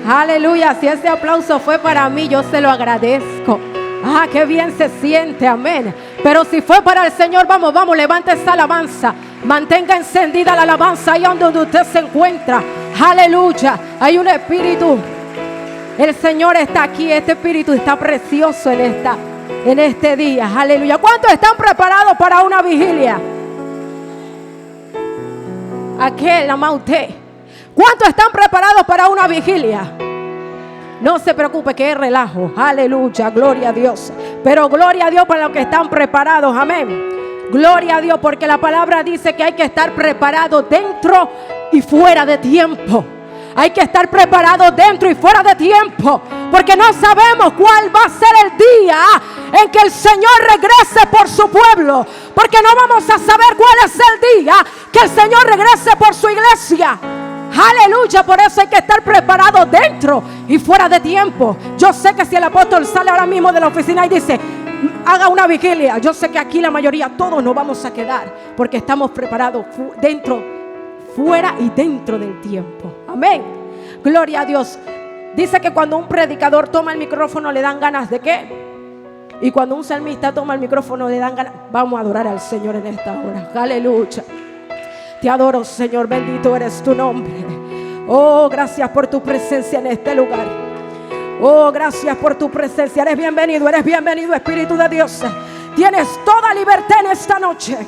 Aleluya, si ese aplauso fue para mí, yo se lo agradezco. Ah, qué bien se siente, amén. Pero si fue para el Señor, vamos, levante esa alabanza. Mantenga encendida la alabanza ahí donde usted se encuentra. Aleluya, hay un espíritu. El Señor está aquí, este espíritu está precioso en este día. Aleluya. ¿Cuántos están preparados para una vigilia? Aquel, ama usted. ¿Cuántos están preparados para una vigilia? No se preocupe que es relajo. Aleluya, gloria a Dios. Pero gloria a Dios para los que están preparados. Amén. Gloria a Dios, porque la palabra dice que hay que estar preparados dentro y fuera de tiempo. Hay que estar preparados dentro y fuera de tiempo, porque no sabemos cuál va a ser el día en que el Señor regrese por su pueblo. Porque no vamos a saber cuál es el día que el Señor regrese por su iglesia. Aleluya, por eso hay que estar preparados dentro y fuera de tiempo. Yo sé que si el apóstol sale ahora mismo de la oficina y dice, haga una vigilia, yo sé que aquí la mayoría, todos nos vamos a quedar, porque estamos preparados dentro, fuera y dentro del tiempo. Amén. Gloria a Dios. Dice que cuando un predicador toma el micrófono le dan ganas de ¿qué? Y cuando un salmista toma el micrófono le dan ganas. Vamos a adorar al Señor en esta hora. Aleluya. Te adoro, Señor, bendito eres tu nombre. Oh, gracias por tu presencia en este lugar. Oh, gracias por tu presencia. Eres bienvenido, Espíritu de Dios. Tienes toda libertad en esta noche.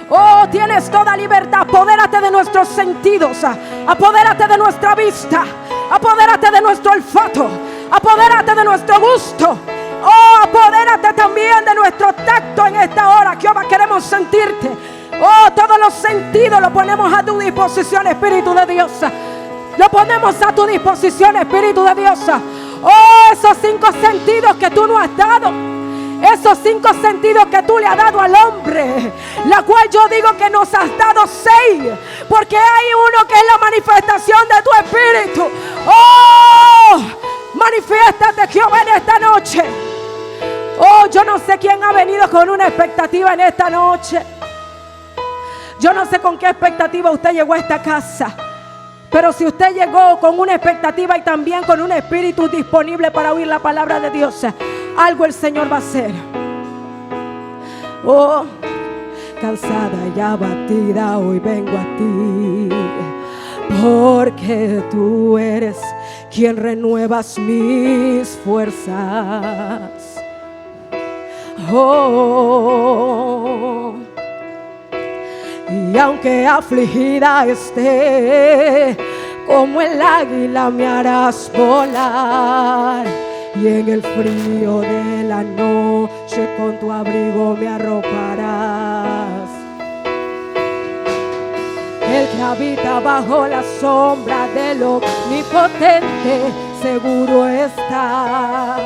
Oh, tienes toda libertad. Apodérate de nuestros sentidos. Apodérate de nuestra vista. Apodérate de nuestro olfato. Apodérate de nuestro gusto. Oh, apodérate también de nuestro tacto en esta hora. Jehová, queremos sentirte. Oh, todos los sentidos los ponemos a tu disposición, Espíritu de Dios. Lo ponemos a tu disposición, Espíritu de Dios. Oh, esos 5 sentidos que tú nos has dado. Esos 5 sentidos que tú le has dado al hombre, la cual yo digo que nos has dado 6, porque hay uno que es la manifestación de tu Espíritu. Oh, manifiéstate, Jehová, en esta noche. Oh, yo no sé quién ha venido con una expectativa en esta noche. Yo no sé con qué expectativa usted llegó a esta casa. Pero si usted llegó con una expectativa y también con un espíritu disponible para oír la palabra de Dios, algo el Señor va a hacer. Oh, cansada y abatida, hoy vengo a ti, porque tú eres quien renuevas mis fuerzas. Oh, y aunque afligida esté, como el águila me harás volar, y en el frío de la noche con tu abrigo me arroparás. El que habita bajo la sombra del Omnipotente seguro está.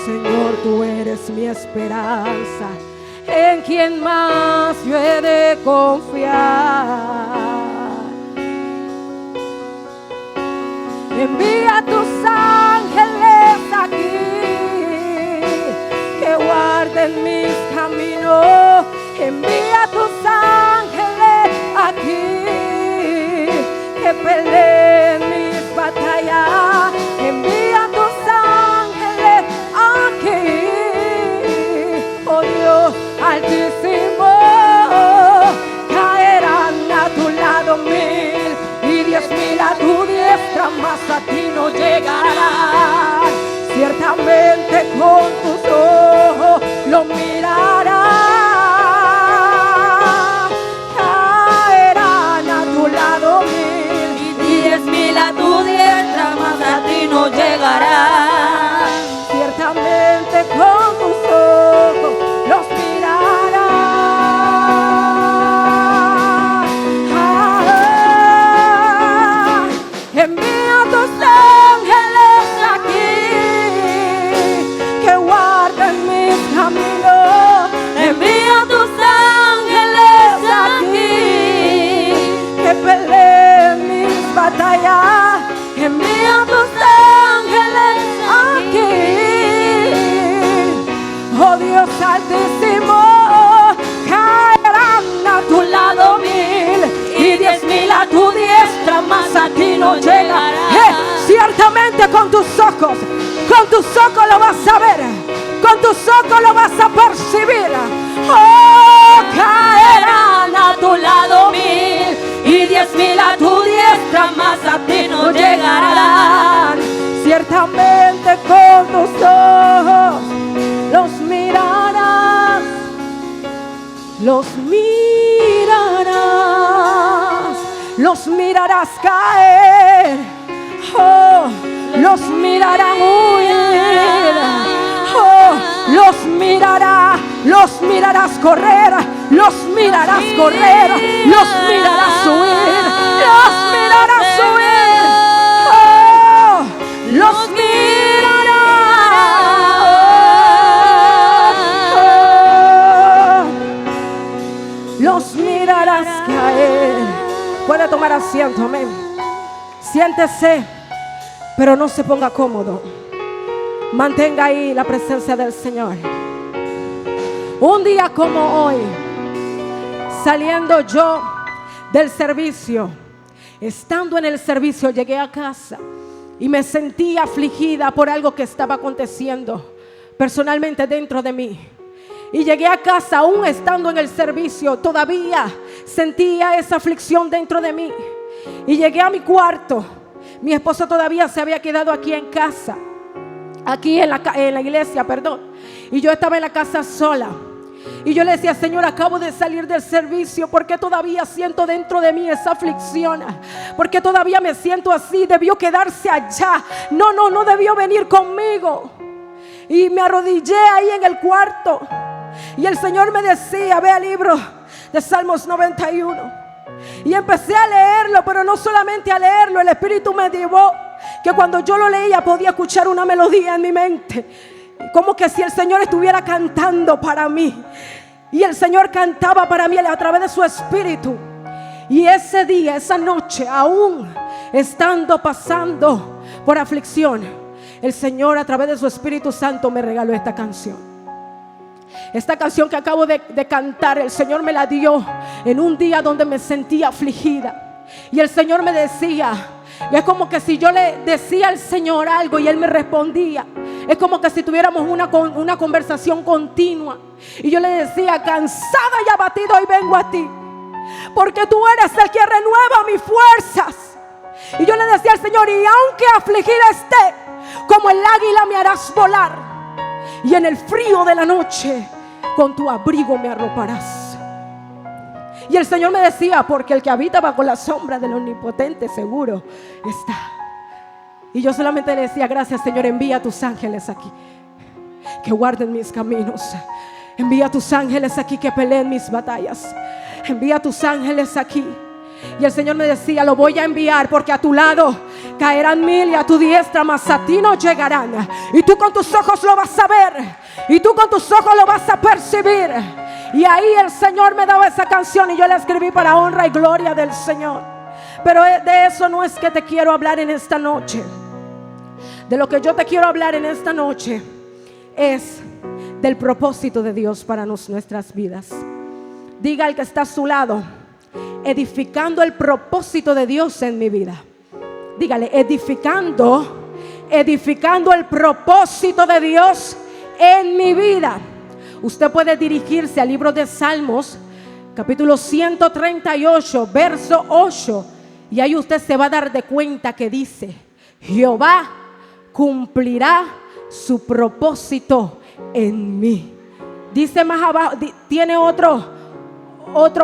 Señor, tú eres mi esperanza, ¿en quién más yo he de confiar? Envía tus ángeles aquí, que guarden mis caminos. Envía tus ángeles aquí, que peleen mis batallas. Envía tus ángeles aquí, oh Dios Altísimo. Caerán a tu lado 1000 y 10.000 a tu diestra, mas a ti no llegarán. Ciertamente con tus ojos lo mirarás. Caerán a tu lado 1000 y 10.000 a tu diestra, mas a ti no llegarán. Ciertamente con tus ojos los mirarás. Envía tus ángeles aquí, que guarden mis caminos. Envía tus ángeles aquí, que peleen mis batallas. envía tus ángeles aquí. Oh Dios Altísimo, caerán a tu lado 1000 y 10.000 a tu diestra, mas a ti no llegará. Ciertamente ojos. Con tus ojos lo vas a ver. Con tus ojos lo vas a percibir. Oh, caerán Caerán a tu lado 1000 y 10,000 a tu diestra, mas a ti no llegarán. Ciertamente con tus ojos los mirarás. Los mirarás. Los mirarás caer. Oh, los mirarán huir. Oh, los mirarás correr, los mirarás correr, los mirarás huir, los mirarás huir. Oh, los mirarás. Los mirarás caer. Puede tomar asiento, amén. Siéntese, pero no se ponga cómodo. Mantenga ahí la presencia del Señor. Un día como hoy, saliendo yo del servicio, estando en el servicio, llegué a casa y me sentí afligida por algo que estaba aconteciendo personalmente dentro de mí. Y llegué a casa, aún estando en el servicio, todavía sentía esa aflicción dentro de mí. Y llegué a mi cuarto. Mi esposo todavía se había quedado aquí en casa, aquí en la iglesia, perdón. Y yo estaba en la casa sola. Y yo le decía: Señor, acabo de salir del servicio, ¿por qué todavía siento dentro de mí esa aflicción? ¿Por qué todavía me siento así? Debió quedarse allá. No debió venir conmigo. Y me arrodillé ahí en el cuarto. Y el Señor me decía: ve al libro de Salmos 91. Y empecé a leerlo, pero no solamente a leerlo. El Espíritu me llevó que cuando yo lo leía podía escuchar una melodía en mi mente, como que si el Señor estuviera cantando para mí. Y el Señor cantaba para mí a través de su Espíritu. Y ese día, esa noche, aún estando pasando por aflicción, el Señor a través de su Espíritu Santo me regaló esta canción. Esta canción que acabo de cantar, el Señor me la dio en un día donde me sentía afligida. Y el Señor me decía, y es como que si yo le decía al Señor algo y Él me respondía. Es como que si tuviéramos una conversación continua. Y yo le decía: cansada y abatido, hoy vengo a ti, porque tú eres el que renueva mis fuerzas. Y yo le decía al Señor: y aunque afligida esté, como el águila me harás volar, y en el frío de la noche con tu abrigo me arroparás. Y el Señor me decía: porque el que habita bajo la sombra del Omnipotente seguro está. Y yo solamente le decía: gracias, Señor, envía a tus ángeles aquí, que guarden mis caminos. Envía a tus ángeles aquí, que peleen mis batallas. Envía a tus ángeles aquí. Y el Señor me decía: lo voy a enviar, porque a tu lado caerán 1000 y a tu diestra, mas a ti no llegarán. Y tú con tus ojos lo vas a ver, y tú con tus ojos lo vas a percibir. Y ahí el Señor me daba esa canción, y yo la escribí para honra y gloria del Señor. Pero de eso no es que te quiero hablar en esta noche. De lo que yo te quiero hablar en esta noche es del propósito de Dios para nuestras vidas. Diga al que está a su lado: edificando el propósito de Dios en mi vida. Dígale: edificando el propósito de Dios en mi vida. Usted puede dirigirse al libro de Salmos, capítulo 138, verso 8, y ahí usted se va a dar de cuenta que dice: Jehová cumplirá su propósito en mí. Dice más abajo, tiene otro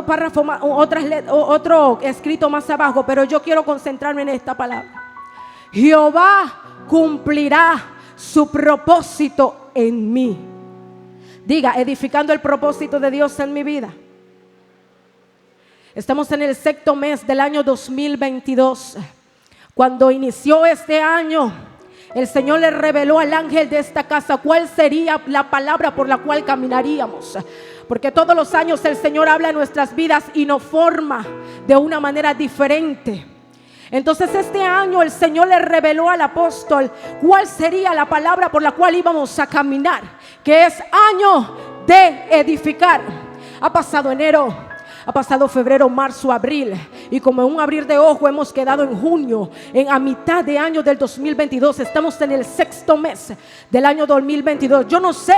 párrafo, otro escrito más abajo, pero yo quiero concentrarme en esta palabra. Jehová cumplirá su propósito en mí. Diga: edificando el propósito de Dios en mi vida. Estamos en el sexto mes del año 2022. Cuando inició este año, el Señor le reveló al ángel de esta casa cuál sería la palabra por la cual caminaríamos. Porque todos los años el Señor habla en nuestras vidas y nos forma de una manera diferente. Entonces este año el Señor le reveló al apóstol cuál sería la palabra por la cual íbamos a caminar, que es año de edificar. Ha pasado enero, Ha pasado febrero, marzo, abril, y como en un abrir de ojo hemos quedado en junio, a mitad de año del 2022. Estamos en el 6º mes del año 2022. Yo no sé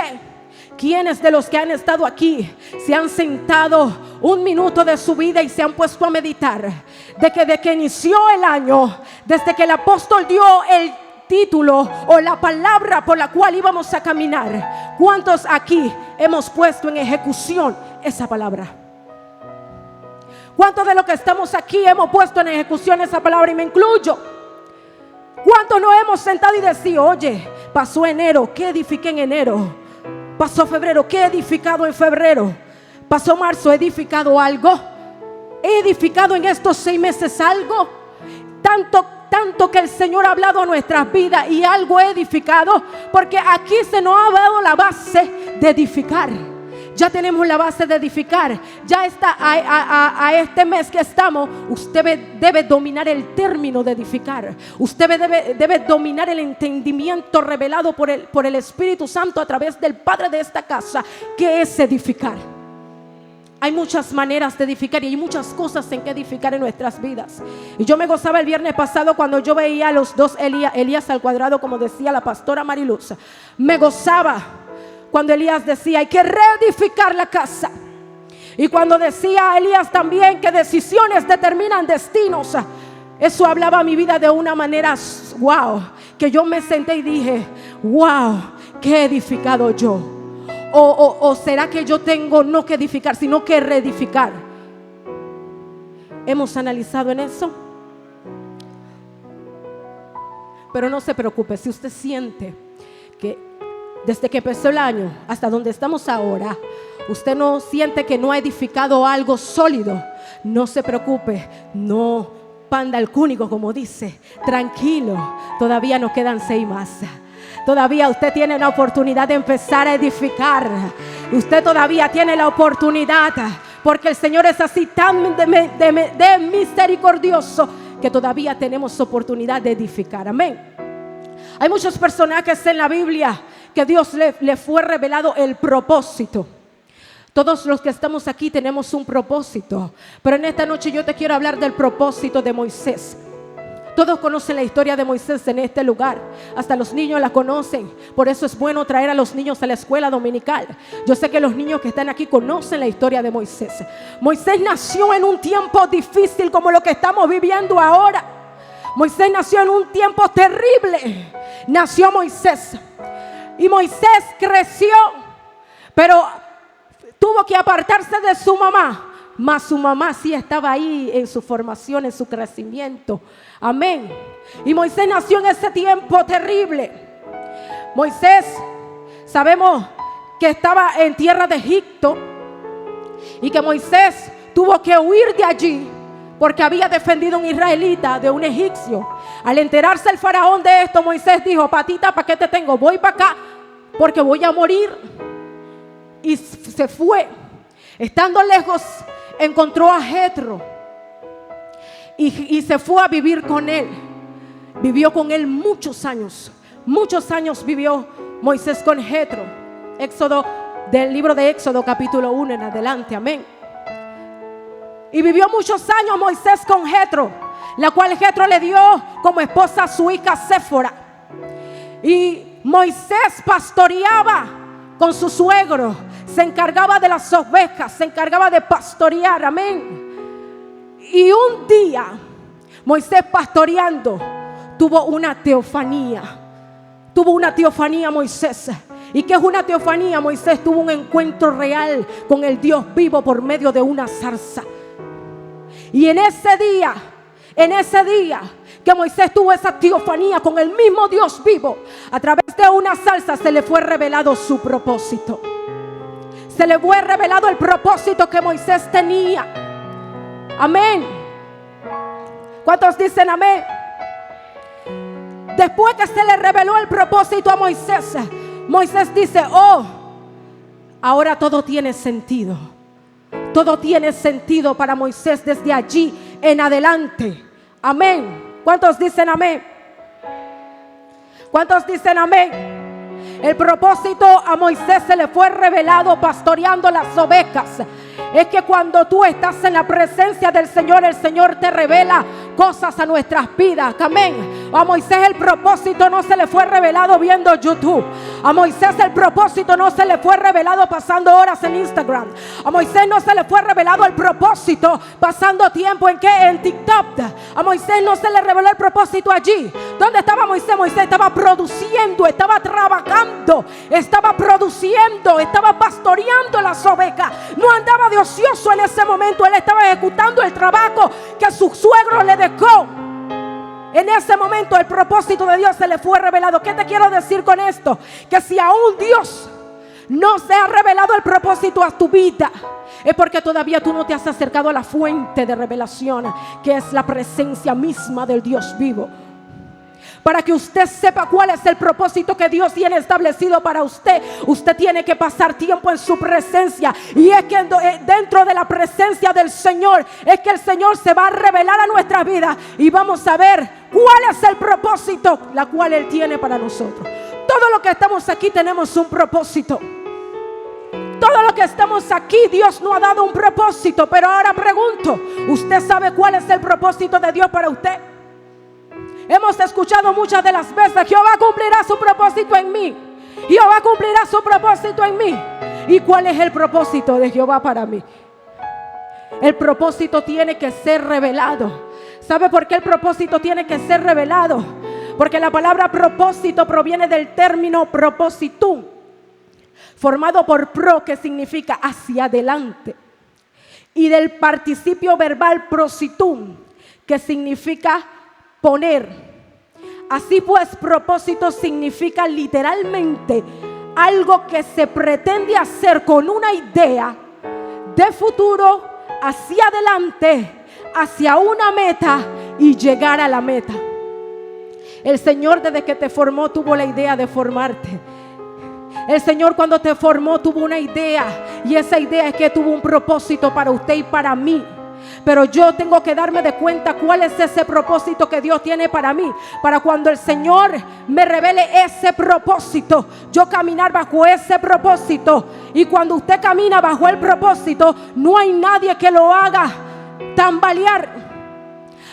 quiénes de los que han estado aquí se han sentado un minuto de su vida y se han puesto a meditar de que inició el año, desde que el apóstol dio el título o la palabra por la cual íbamos a caminar. ¿Cuántos aquí hemos puesto en ejecución esa palabra? ¿Cuántos de los que estamos aquí hemos puesto en ejecución esa palabra? Y me incluyo. ¿Cuántos nos hemos sentado y decido, oye, pasó enero, ¿qué edifiqué en enero? Pasó febrero, ¿qué he edificado en febrero? Pasó marzo, ¿he edificado algo? ¿He edificado en estos 6 meses algo? Tanto que el Señor ha hablado a nuestras vidas y algo he edificado, porque aquí se nos ha dado la base de edificar. Ya tenemos la base de edificar. Ya está a este mes que estamos. Usted debe dominar el término de edificar. Usted debe dominar el entendimiento revelado por el Espíritu Santo a través del Padre de esta casa, que es edificar. Hay muchas maneras de edificar y hay muchas cosas en que edificar en nuestras vidas. Y yo me gozaba el viernes pasado cuando yo veía a los dos Elías al cuadrado, como decía la pastora Mariluz. Me gozaba cuando Elías decía, hay que reedificar la casa. Y cuando decía Elías también que decisiones determinan destinos. Eso hablaba a mi vida de una manera, wow, que yo me senté y dije, wow, ¿qué he edificado yo? O será que yo tengo no que edificar, sino que reedificar. ¿Hemos analizado en eso? Pero no se preocupe, si usted siente que desde que empezó el año hasta donde estamos ahora, usted no siente que no ha edificado algo sólido, no se preocupe, no panda al cúnico, como dice, tranquilo, todavía nos quedan 6 más. Todavía usted tiene la oportunidad de empezar a edificar. Usted todavía tiene la oportunidad, porque el Señor es así tan de misericordioso, que todavía tenemos oportunidad de edificar. Amén. Hay muchos personajes en la Biblia que Dios le fue revelado el propósito. Todos los que estamos aquí tenemos un propósito, pero en esta noche yo te quiero hablar del propósito de Moisés. Todos conocen la historia de Moisés en este lugar, hasta los niños la conocen. Por eso es bueno traer a los niños a la escuela dominical. Yo sé que los niños que están aquí conocen la historia de Moisés. Moisés nació en un tiempo difícil como lo que estamos viviendo ahora. Moisés nació en un tiempo terrible. Nació Moisés y Moisés creció, pero tuvo que apartarse de su mamá. Mas su mamá sí estaba ahí en su formación, en su crecimiento. Amén. Y Moisés nació en ese tiempo terrible. Moisés, sabemos que estaba en tierra de Egipto y que Moisés tuvo que huir de allí porque había defendido a un israelita de un egipcio. Al enterarse el faraón de esto, Moisés dijo, patita, ¿para qué te tengo? Voy para acá porque voy a morir. Y se fue. Estando lejos, encontró a Jetro y se fue a vivir con él. Vivió con él muchos años vivió Moisés con Jetro. Del libro de Éxodo capítulo 1 en adelante, amén. Y vivió muchos años Moisés con Jetro, la cual Jetro le dio como esposa a su hija Séfora. Y Moisés pastoreaba con su suegro, se encargaba de las ovejas, se encargaba de pastorear, amén. Y un día Moisés pastoreando tuvo una teofanía. Moisés. ¿Y qué es una teofanía? Moisés tuvo un encuentro real con el Dios vivo por medio de una zarza. Y en ese día que Moisés tuvo esa teofanía con el mismo Dios vivo, a través de una zarza se le fue revelado su propósito. Se le fue revelado el propósito que Moisés tenía. Amén. ¿Cuántos dicen amén? Después que se le reveló el propósito a Moisés, Moisés dice, ahora todo tiene sentido. Todo tiene sentido para Moisés desde allí en adelante. Amén. ¿Cuántos dicen amén? ¿Cuántos dicen amén? El propósito a Moisés se le fue revelado pastoreando las ovejas. Es que cuando tú estás en la presencia del Señor, el Señor te revela cosas a nuestras vidas. Amén. A Moisés el propósito no se le fue revelado viendo YouTube. A Moisés el propósito no se le fue revelado pasando horas en Instagram. A Moisés no se le fue revelado el propósito pasando tiempo en TikTok. A Moisés no se le reveló el propósito allí. ¿Dónde estaba Moisés? Moisés estaba produciendo, estaba trabajando, estaba produciendo, estaba pastoreando las ovejas. No andaba de ocioso en ese momento. Él estaba ejecutando el trabajo que su suegro le dejó. En ese momento el propósito de Dios se le fue revelado. ¿Qué te quiero decir con esto? Que si aún Dios no se ha revelado el propósito a tu vida, es porque todavía tú no te has acercado a la fuente de revelación, que es la presencia misma del Dios vivo. Para que usted sepa cuál es el propósito que Dios tiene establecido para usted, usted tiene que pasar tiempo en su presencia. Y es que dentro de la presencia del Señor es que el Señor se va a revelar a nuestras vidas y vamos a ver cuál es el propósito la cual Él tiene para nosotros. Todo lo que estamos aquí tenemos un propósito. Todo lo que estamos aquí, Dios nos ha dado un propósito. Pero ahora pregunto, ¿usted sabe cuál es el propósito de Dios para usted? Hemos escuchado muchas de las veces: Jehová cumplirá su propósito en mí. Jehová cumplirá su propósito en mí. ¿Y cuál es el propósito de Jehová para mí? El propósito tiene que ser revelado. ¿Sabe por qué el propósito tiene que ser revelado? Porque la palabra propósito proviene del término propositum, formado por pro, que significa hacia adelante, y del participio verbal prositum, que significa poner. Así pues, propósito significa literalmente algo que se pretende hacer con una idea de futuro hacia adelante, hacia una meta y llegar a la meta. El Señor, desde que te formó, tuvo la idea de formarte. El Señor, cuando te formó, tuvo una idea, y esa idea es que tuvo un propósito para usted y para mí. Pero yo tengo que darme de cuenta cuál es ese propósito que Dios tiene para mí, para cuando el Señor me revele ese propósito, yo caminar bajo ese propósito. Y cuando usted camina bajo el propósito, no hay nadie que lo haga tambalear.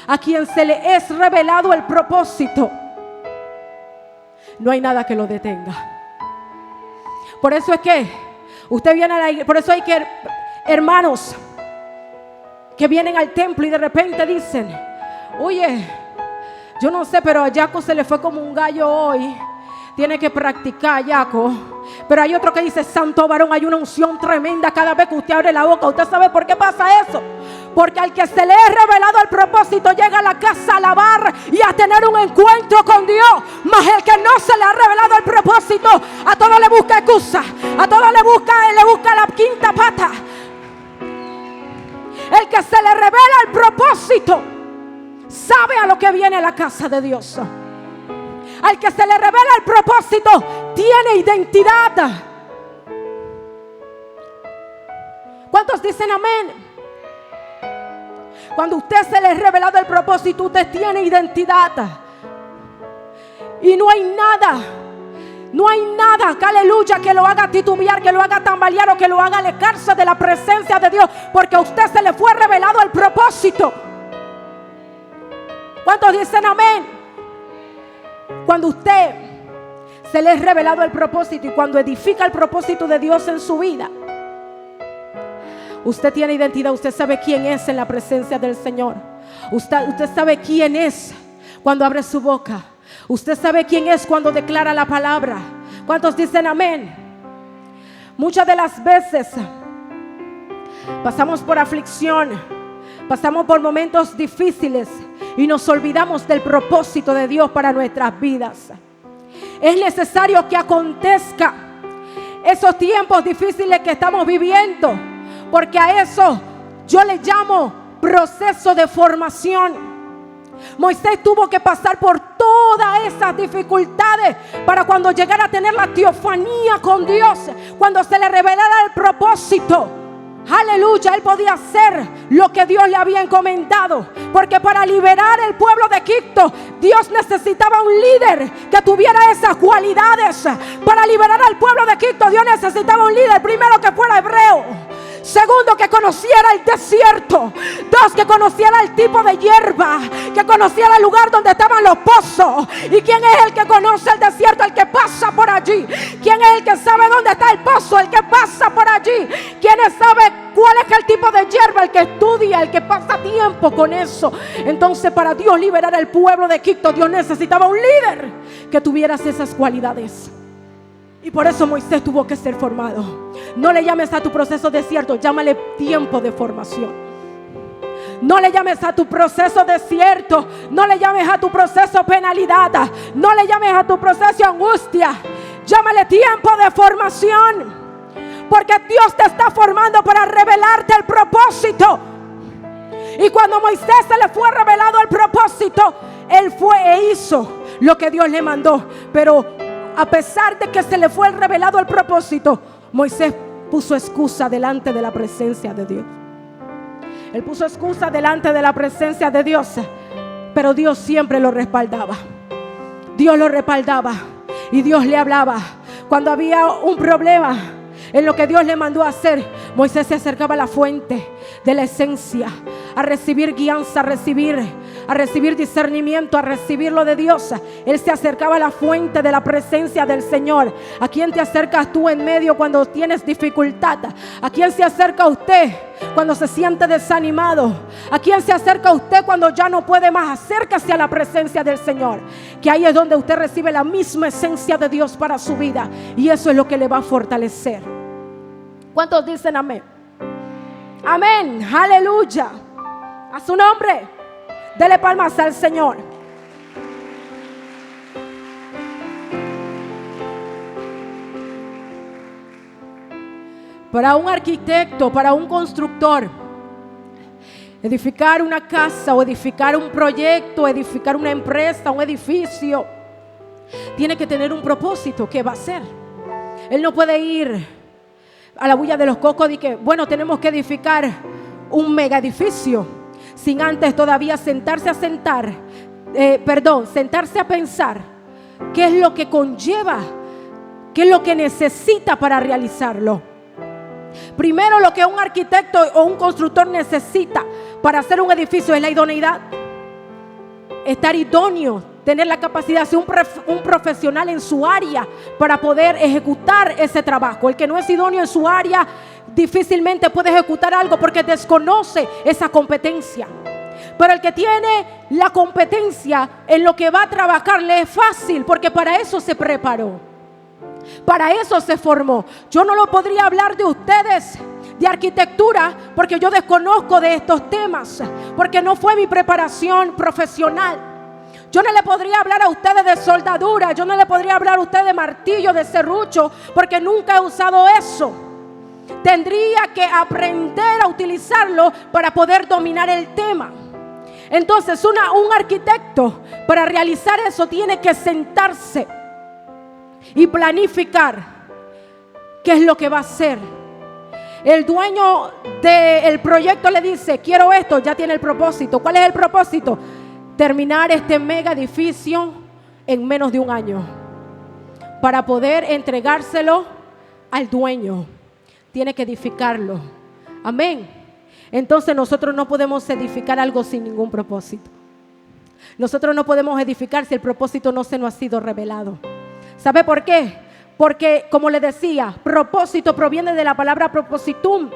A quien se le es revelado el propósito, no hay nada que lo detenga. Por eso es que usted viene a la iglesia, por eso hay que hermanos que vienen al templo y de repente dicen: oye, yo no sé, pero a Yaco se le fue como un gallo hoy. Tiene que practicar, Yaco. Pero hay otro que dice: santo varón, hay una unción tremenda cada vez que usted abre la boca. ¿Usted sabe por qué pasa eso? Porque al que se le es revelado el propósito llega a la casa a alabar y a tener un encuentro con Dios. Mas el que no se le ha revelado el propósito, a todo le busca excusa, a todo le busca la quinta pata. El que se le revela el propósito sabe a lo que viene a la casa de Dios. Al que se le revela el propósito tiene identidad. ¿Cuántos dicen amén? Cuando usted se le ha revelado el propósito, usted tiene identidad. Y no hay nada, que aleluya, que lo haga titubear, que lo haga tambalear o que lo haga alejarse de la presencia de Dios, porque a usted se le fue revelado el propósito. ¿Cuántos dicen amén? Cuando usted se le es revelado el propósito y cuando edifica el propósito de Dios en su vida, usted tiene identidad. Usted sabe quién es en la presencia del Señor. Usted sabe quién es cuando abre su boca. Usted sabe quién es cuando declara la palabra. ¿Cuántos dicen amén? Muchas de las veces pasamos por aflicción, pasamos por momentos difíciles y nos olvidamos del propósito de Dios para nuestras vidas. Es necesario que acontezca esos tiempos difíciles que estamos viviendo, porque a eso yo le llamo proceso de formación. Moisés tuvo que pasar por todas esas dificultades para cuando llegara a tener la teofanía con Dios, cuando se le revelara el propósito. Aleluya, él podía hacer lo que Dios le había encomendado, porque para liberar el pueblo de Egipto, Dios necesitaba un líder que tuviera esas cualidades. Para liberar al pueblo de Egipto, Dios necesitaba un líder primero que fuera hebreo, Segundo, que conociera el desierto. 2, que conociera el tipo de hierba, que conociera el lugar donde estaban los pozos. ¿Y quién es el que conoce el desierto? El que pasa por allí. ¿Quién es el que sabe dónde está el pozo? El que pasa por allí. ¿Quién sabe cuál es el tipo de hierba? El que estudia, el que pasa tiempo con eso. Entonces, para Dios liberar al pueblo de Egipto, Dios necesitaba un líder que tuviera esas cualidades. Y por eso Moisés tuvo que ser formado. No le llames a tu proceso desierto, llámale tiempo de formación. No le llames a tu proceso desierto, no le llames a tu proceso penalidad, no le llames a tu proceso angustia. Llámale tiempo de formación, porque Dios te está formando para revelarte el propósito. Y cuando Moisés se le fue revelado el propósito, él fue e hizo lo que Dios le mandó. Pero a pesar de que se le fue revelado el propósito, Moisés puso excusa delante de la presencia de Dios. Él puso excusa delante de la presencia de Dios, pero Dios siempre lo respaldaba. Dios lo respaldaba y Dios le hablaba. Cuando había un problema en lo que Dios le mandó a hacer, Moisés se acercaba a la fuente de la esencia, a recibir guianza, a recibir discernimiento, a recibir lo de Dios. Él se acercaba a la fuente de la presencia del Señor. ¿A quién te acercas tú en medio cuando tienes dificultad? ¿A quién se acerca usted cuando se siente desanimado? ¿A quién se acerca usted cuando ya no puede más? Acércase a la presencia del Señor, que ahí es donde usted recibe la misma esencia de Dios para su vida, y eso es lo que le va a fortalecer. ¿Cuántos dicen amén? Amén, aleluya. A su nombre, dele palmas al Señor. Para un arquitecto, para un constructor, edificar una casa o edificar un proyecto, edificar una empresa, un edificio, tiene que tener un propósito. ¿Qué va a hacer? Él no puede ir a la bulla de los cocos y que, bueno, tenemos que edificar un mega edificio, sin antes todavía sentarse a pensar qué es lo que conlleva, qué es lo que necesita para realizarlo. Primero, lo que un arquitecto o un constructor necesita para hacer un edificio es la idoneidad. Estar idóneo, tener la capacidad de ser un profesional en su área para poder ejecutar ese trabajo. El que no es idóneo en su área difícilmente puede ejecutar algo porque desconoce esa competencia. Pero el que tiene la competencia en lo que va a trabajar le es fácil, porque para eso se preparó, para eso se formó. Yo no lo podría hablar de ustedes de arquitectura porque yo desconozco de estos temas, porque no fue mi preparación profesional. Yo no le podría hablar a ustedes de soldadura, yo no le podría hablar a ustedes de martillo, de serrucho, porque nunca he usado eso. Tendría que aprender a utilizarlo para poder dominar el tema. Entonces un arquitecto, para realizar eso, tiene que sentarse y planificar qué es lo que va a hacer. El dueño del proyecto le dice, quiero esto, ya tiene el propósito. ¿Cuál es el propósito? Terminar este mega edificio en menos de un año para poder entregárselo al dueño. Tiene que edificarlo. Amén. Entonces nosotros no podemos edificar algo sin ningún propósito. Nosotros no podemos edificar si el propósito no se nos ha sido revelado. ¿Sabe por qué? Porque, como le decía, propósito proviene de la palabra propositum,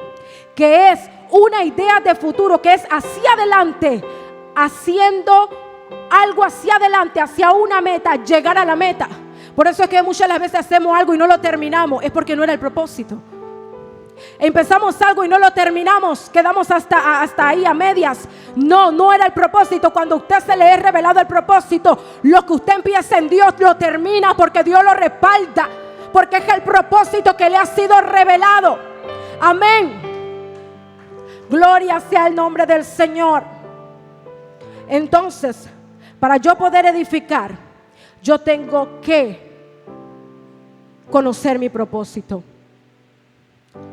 que es una idea de futuro, que es hacia adelante, haciendo algo hacia adelante, hacia una meta, llegar a la meta. Por eso es que muchas las veces hacemos algo y no lo terminamos, es porque no era el propósito. Empezamos algo y no lo terminamos, quedamos hasta ahí a medias. No era el propósito. Cuando a usted se le es revelado el propósito, lo que usted empieza en Dios lo termina, porque Dios lo respalda, porque es el propósito que le ha sido revelado. Amén. Gloria sea el nombre del Señor. Entonces, para yo poder edificar, yo tengo que conocer mi propósito.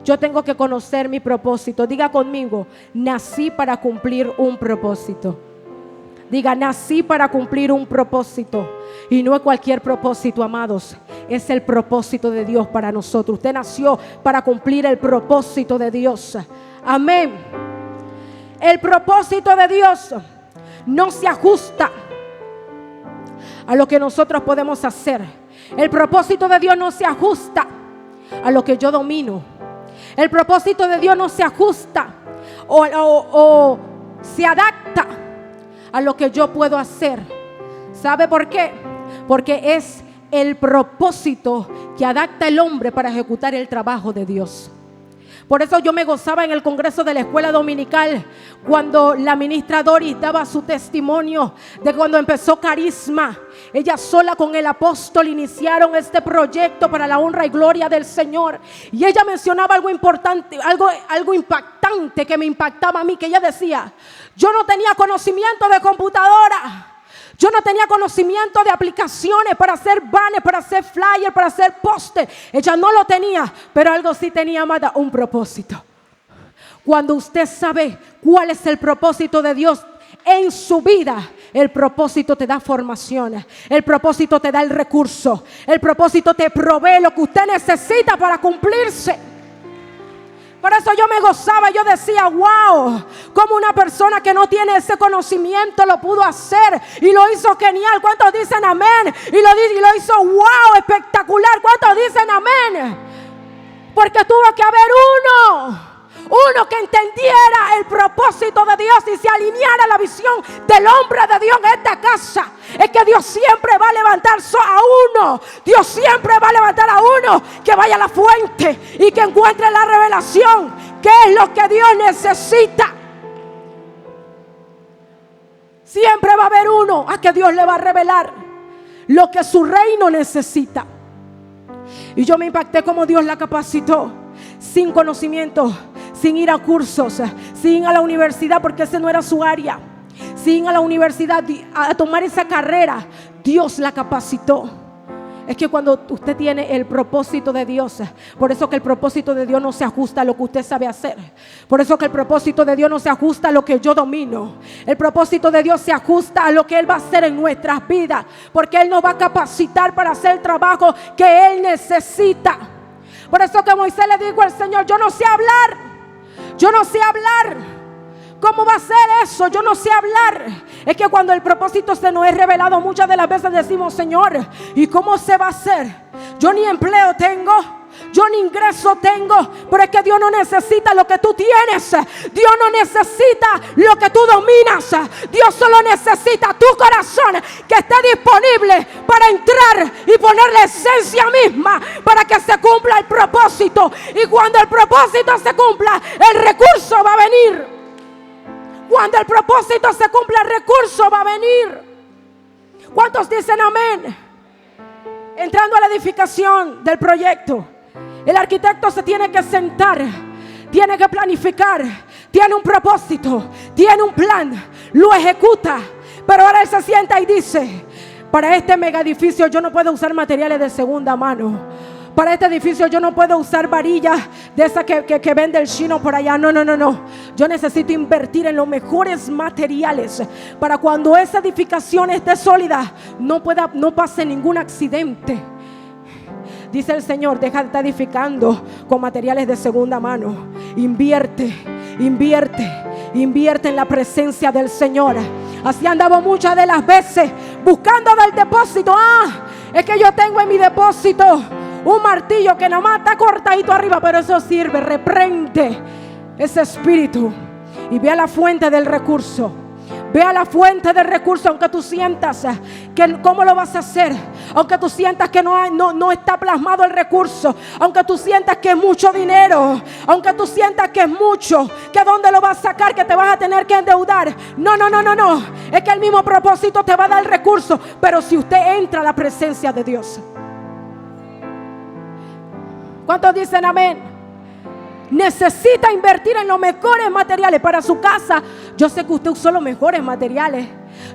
Yo tengo que conocer mi propósito. Diga conmigo, nací para cumplir un propósito. Diga, nací para cumplir un propósito. Y no es cualquier propósito, amados. es el propósito de Dios para nosotros. Usted nació para cumplir el propósito de Dios. Amén. El propósito de Dios no se ajusta a lo que nosotros podemos hacer. El propósito de Dios no se ajusta a lo que yo domino. El propósito de Dios no se ajusta o se adapta a lo que yo puedo hacer. ¿Sabe por qué? Porque es el propósito que adapta el hombre para ejecutar el trabajo de Dios. Por eso yo me gozaba en el congreso de la escuela dominical cuando la ministra Doris daba su testimonio de cuando empezó Carisma. Ella sola con el apóstol iniciaron este proyecto para la honra y gloria del Señor. Y ella mencionaba algo importante, algo impactante que me impactaba a mí, que ella decía: yo no tenía conocimiento de computadora. Yo no tenía conocimiento de aplicaciones para hacer banners, para hacer flyers, para hacer póster. Ella no lo tenía, pero algo sí tenía, amada: un propósito. Cuando usted sabe cuál es el propósito de Dios en su vida, el propósito te da formación, el propósito te da el recurso, el propósito te provee lo que usted necesita para cumplirse. Por eso yo me gozaba, yo decía: wow, como una persona que no tiene ese conocimiento lo pudo hacer y lo hizo genial. ¿Cuántos dicen amén? Y lo hizo wow, espectacular. ¿Cuántos dicen amén? Porque tuvo que haber uno que entendiera el propósito de Dios y se alineara a la visión del hombre de Dios en esta casa. Es que Dios siempre va a levantar a uno. Dios siempre va a levantar a uno que vaya a la fuente y que encuentre la revelación. ¿Qué es lo que Dios necesita? Siempre va a haber uno a que Dios le va a revelar lo que su reino necesita. Y yo me impacté como Dios la capacitó, sin conocimiento, sin ir a cursos, sin ir a la universidad, porque ese no era su área, sin ir a la universidad a tomar esa carrera. Dios la capacitó. Es que cuando usted tiene el propósito de Dios, por eso que el propósito de Dios no se ajusta a lo que usted sabe hacer. Por eso que el propósito de Dios no se ajusta a lo que yo domino. El propósito de Dios se ajusta a lo que Él va a hacer en nuestras vidas, porque Él nos va a capacitar para hacer el trabajo que Él necesita. Por eso que Moisés le dijo al Señor: yo no sé hablar. Yo no sé hablar. ¿Cómo va a ser eso? Yo no sé hablar. Es que cuando el propósito se nos es revelado, muchas de las veces decimos: Señor, ¿y cómo se va a hacer? Yo ni empleo tengo, yo ni ingreso tengo. Pero es que Dios no necesita lo que tú tienes. Dios no necesita lo que tú dominas. Dios solo necesita tu corazón, que esté disponible para entrar y poner la esencia misma para que se cumpla el propósito. Y cuando el propósito se cumpla, el recurso va a venir. Cuando el propósito se cumpla, el recurso va a venir. ¿Cuántos dicen amén? Entrando a la edificación del proyecto, el arquitecto se tiene que sentar, tiene que planificar, tiene un propósito, tiene un plan, lo ejecuta. Pero ahora él se sienta y dice: para este mega edificio yo no puedo usar materiales de segunda mano. Para este edificio yo no puedo usar varillas de esas que vende el chino por allá. No. Yo necesito invertir en los mejores materiales para cuando esa edificación esté sólida, no pase ningún accidente. Dice el Señor: deja de estar edificando con materiales de segunda mano. Invierte en la presencia del Señor. Así andamos muchas de las veces buscando del depósito. Es que yo tengo en mi depósito un martillo que nada más está cortadito arriba, pero eso sirve. Reprende ese espíritu y ve a la fuente del recurso. Ve a la fuente del recurso, aunque tú sientas que cómo lo vas a hacer, aunque tú sientas que no está plasmado el recurso, aunque tú sientas que es mucho dinero, aunque tú sientas que es mucho, que dónde lo vas a sacar, que te vas a tener que endeudar. No. Es que el mismo propósito te va a dar el recurso, pero si usted entra a la presencia de Dios. ¿Cuántos dicen amén? Necesita invertir en los mejores materiales para su casa. Yo sé que usted usó los mejores materiales.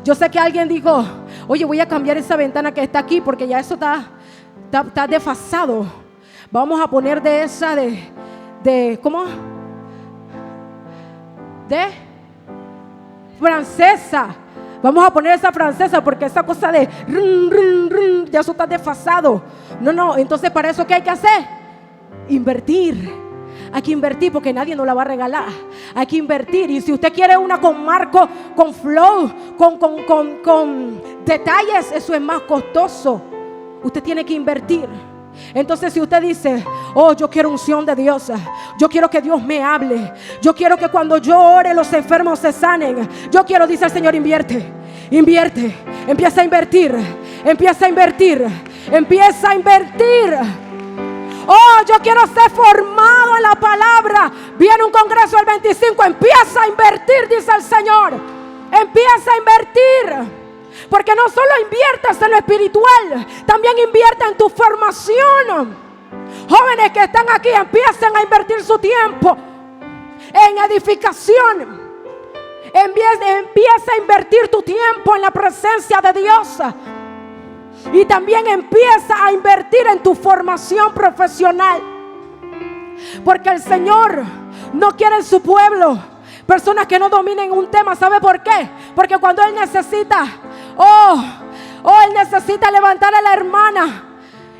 Yo sé que alguien dijo: oye, voy a cambiar esa ventana que está aquí porque ya eso está desfasado. Vamos a poner de esa ¿cómo? De francesa. Vamos a poner esa francesa porque esa cosa de ya eso está desfasado. No, entonces para eso ¿qué hay que hacer? Invertir. Hay que invertir porque nadie nos la va a regalar. Hay que invertir. Y si usted quiere una con marco, con flow, con detalles, eso es más costoso. Usted tiene que invertir. Entonces si usted dice, oh, yo quiero unción de Dios, yo quiero que Dios me hable, yo quiero que cuando yo ore los enfermos se sanen, yo quiero, dice el Señor, invierte, empieza a invertir. Oh, yo quiero ser formado en la palabra. Viene un congreso el 25, empieza a invertir, dice el Señor. Empieza a invertir. Porque no solo inviertas en lo espiritual, también invierta en tu formación. Jóvenes que están aquí, empiecen a invertir su tiempo en edificación. Empieza a invertir tu tiempo en la presencia de Dios. Y también empieza a invertir en tu formación profesional. Porque el Señor no quiere en su pueblo personas que no dominen un tema. ¿Sabe por qué? Porque cuando Él necesita, Él necesita levantar a la hermana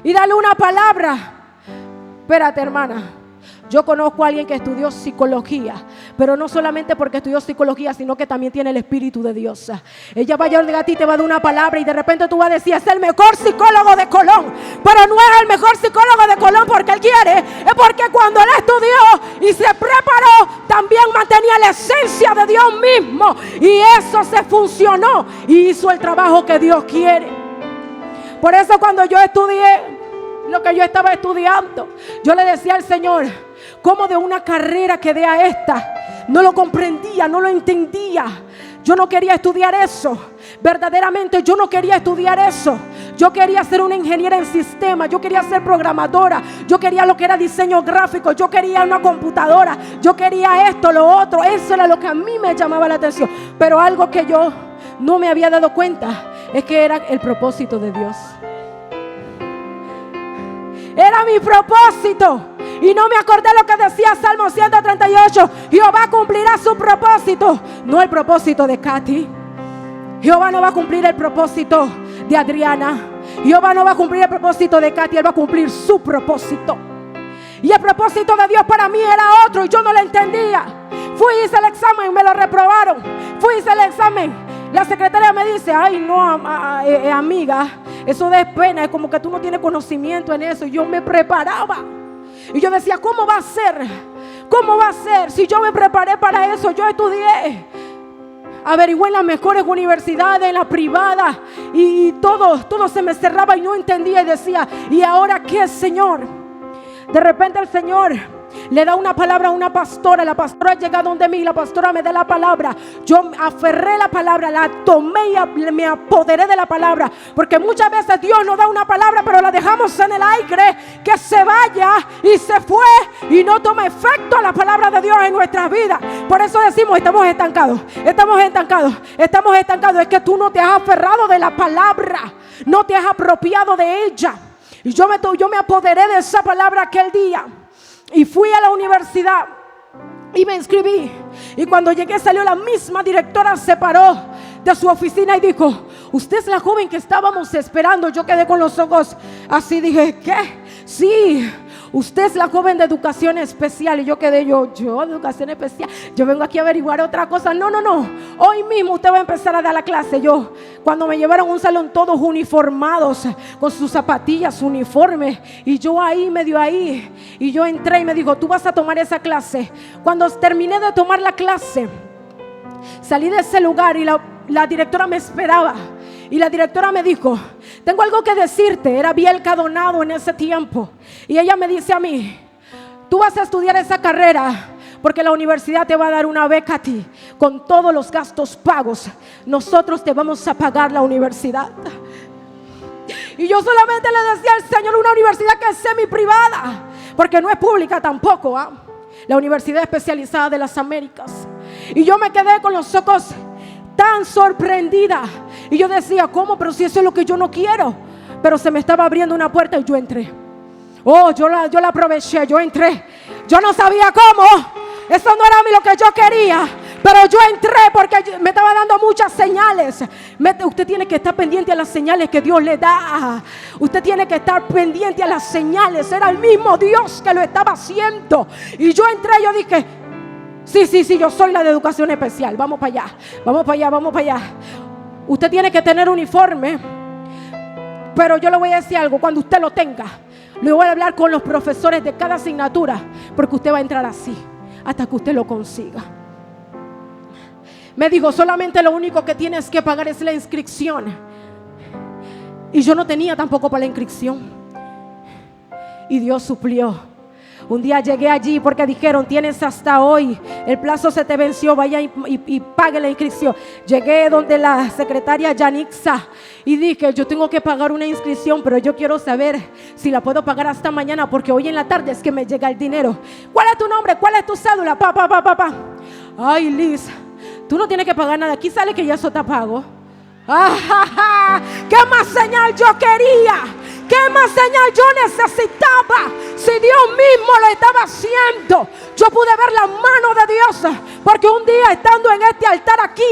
y darle una palabra. Espérate, hermana. Yo conozco a alguien que estudió psicología, pero no solamente porque estudió psicología, sino que también tiene el Espíritu de Dios. Ella va a llegar a ti, te va a dar una palabra y de repente tú vas a decir, es el mejor psicólogo de Colón. Pero no es el mejor psicólogo de Colón porque él quiere, es porque cuando él estudió y se preparó, también mantenía la esencia de Dios mismo. Y eso se funcionó y hizo el trabajo que Dios quiere. Por eso cuando yo estudié lo que yo estaba estudiando, yo le decía al Señor, ¿cómo de una carrera quedé a esta? No lo comprendía, no lo entendía. Yo no quería estudiar eso. Verdaderamente yo no quería estudiar eso. Yo quería ser una ingeniera en sistemas. Yo quería ser programadora. Yo quería lo que era diseño gráfico. Yo quería una computadora. Yo quería esto, lo otro. Eso era lo que a mí me llamaba la atención. Pero algo que yo no me había dado cuenta es que era el propósito de Dios. Era mi propósito. Y no me acordé lo que decía Salmo 138. Jehová cumplirá su propósito. No el propósito de Katy. Jehová no va a cumplir el propósito de Adriana. Jehová no va a cumplir el propósito de Katy. Él va a cumplir su propósito. Y el propósito de Dios para mí era otro. Y yo no lo entendía. Fui y hice el examen, me lo reprobaron. Fui y hice el examen. La secretaria me dice, ay no, amiga, eso da pena, es como que tú no tienes conocimiento en eso. Y yo me preparaba. Y yo decía, ¿cómo va a ser? ¿Cómo va a ser? Si yo me preparé para eso, yo estudié. Averigué en las mejores universidades, en la privada. Y todo se me cerraba y no entendía. Y decía, ¿y ahora qué, Señor? De repente el Señor le da una palabra a una pastora. La pastora llega donde mí. La pastora me da la palabra. Yo aferré la palabra, la tomé y me apoderé de la palabra. Porque muchas veces Dios nos da una palabra, pero la dejamos en el aire, que se vaya y se fue y no toma efecto la palabra de Dios en nuestras vidas. Por eso decimos, estamos estancados. Es que tú no te has aferrado de la palabra, no te has apropiado de ella. Y yo me apoderé de esa palabra aquel día. Y fui a la universidad y me inscribí. Y cuando llegué salió la misma directora, se paró de su oficina y dijo, usted es la joven que estábamos esperando. Yo quedé con los ojos así, dije, ¿qué? Sí, usted es la joven de educación especial. Y yo quedé, yo educación especial, yo vengo aquí a averiguar otra cosa. No, hoy mismo usted va a empezar a dar la clase. Yo, cuando me llevaron a un salón todos uniformados, con sus zapatillas, uniformes, y yo ahí, medio ahí, y yo entré y me dijo, tú vas a tomar esa clase. Cuando terminé de tomar la clase, salí de ese lugar y la directora me esperaba. Y la directora me dijo, tengo algo que decirte. Era Bielka Donado en ese tiempo. Y ella me dice a mí, tú vas a estudiar esa carrera porque la universidad te va a dar una beca a ti, con todos los gastos pagos. Nosotros te vamos a pagar la universidad. Y yo solamente le decía al Señor, una universidad que es semi privada, porque no es pública tampoco, la Universidad Especializada de las Américas. Y yo me quedé con los ojos tan sorprendida. Y yo decía, ¿cómo? Pero si eso es lo que yo no quiero. Pero se me estaba abriendo una puerta y yo entré. Yo la aproveché, yo entré. Yo no sabía cómo. Eso no era a mí lo que yo quería. Pero yo entré porque me estaba dando muchas señales. Usted tiene que estar pendiente a las señales que Dios le da. Usted tiene que estar pendiente a las señales. Era el mismo Dios que lo estaba haciendo. Y yo entré, yo dije, sí, yo soy la de educación especial. Vamos para allá. Usted tiene que tener uniforme. Pero yo le voy a decir algo, cuando usted lo tenga, le voy a hablar con los profesores de cada asignatura, porque usted va a entrar así, hasta que usted lo consiga. Me dijo, solamente lo único que tienes que pagar es la inscripción. Y yo no tenía tampoco para la inscripción. Y Dios suplió. Un día llegué allí porque dijeron, tienes hasta hoy, el plazo se te venció, vaya y pague la inscripción. Llegué donde la secretaria Yanixa y dije, yo tengo que pagar una inscripción, pero yo quiero saber si la puedo pagar hasta mañana, porque hoy en la tarde es que me llega el dinero. ¿Cuál es tu nombre? ¿Cuál es tu cédula? Pa. Ay, Liz, tú no tienes que pagar nada. Aquí sale que ya eso está pago. ¿Qué más señal yo quería? ¿Qué más señal yo necesitaba? Si Dios mismo lo estaba haciendo, yo pude ver la mano de Dios. Porque un día estando en este altar aquí,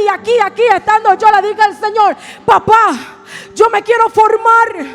estando yo le dije al Señor, papá, yo me quiero formar.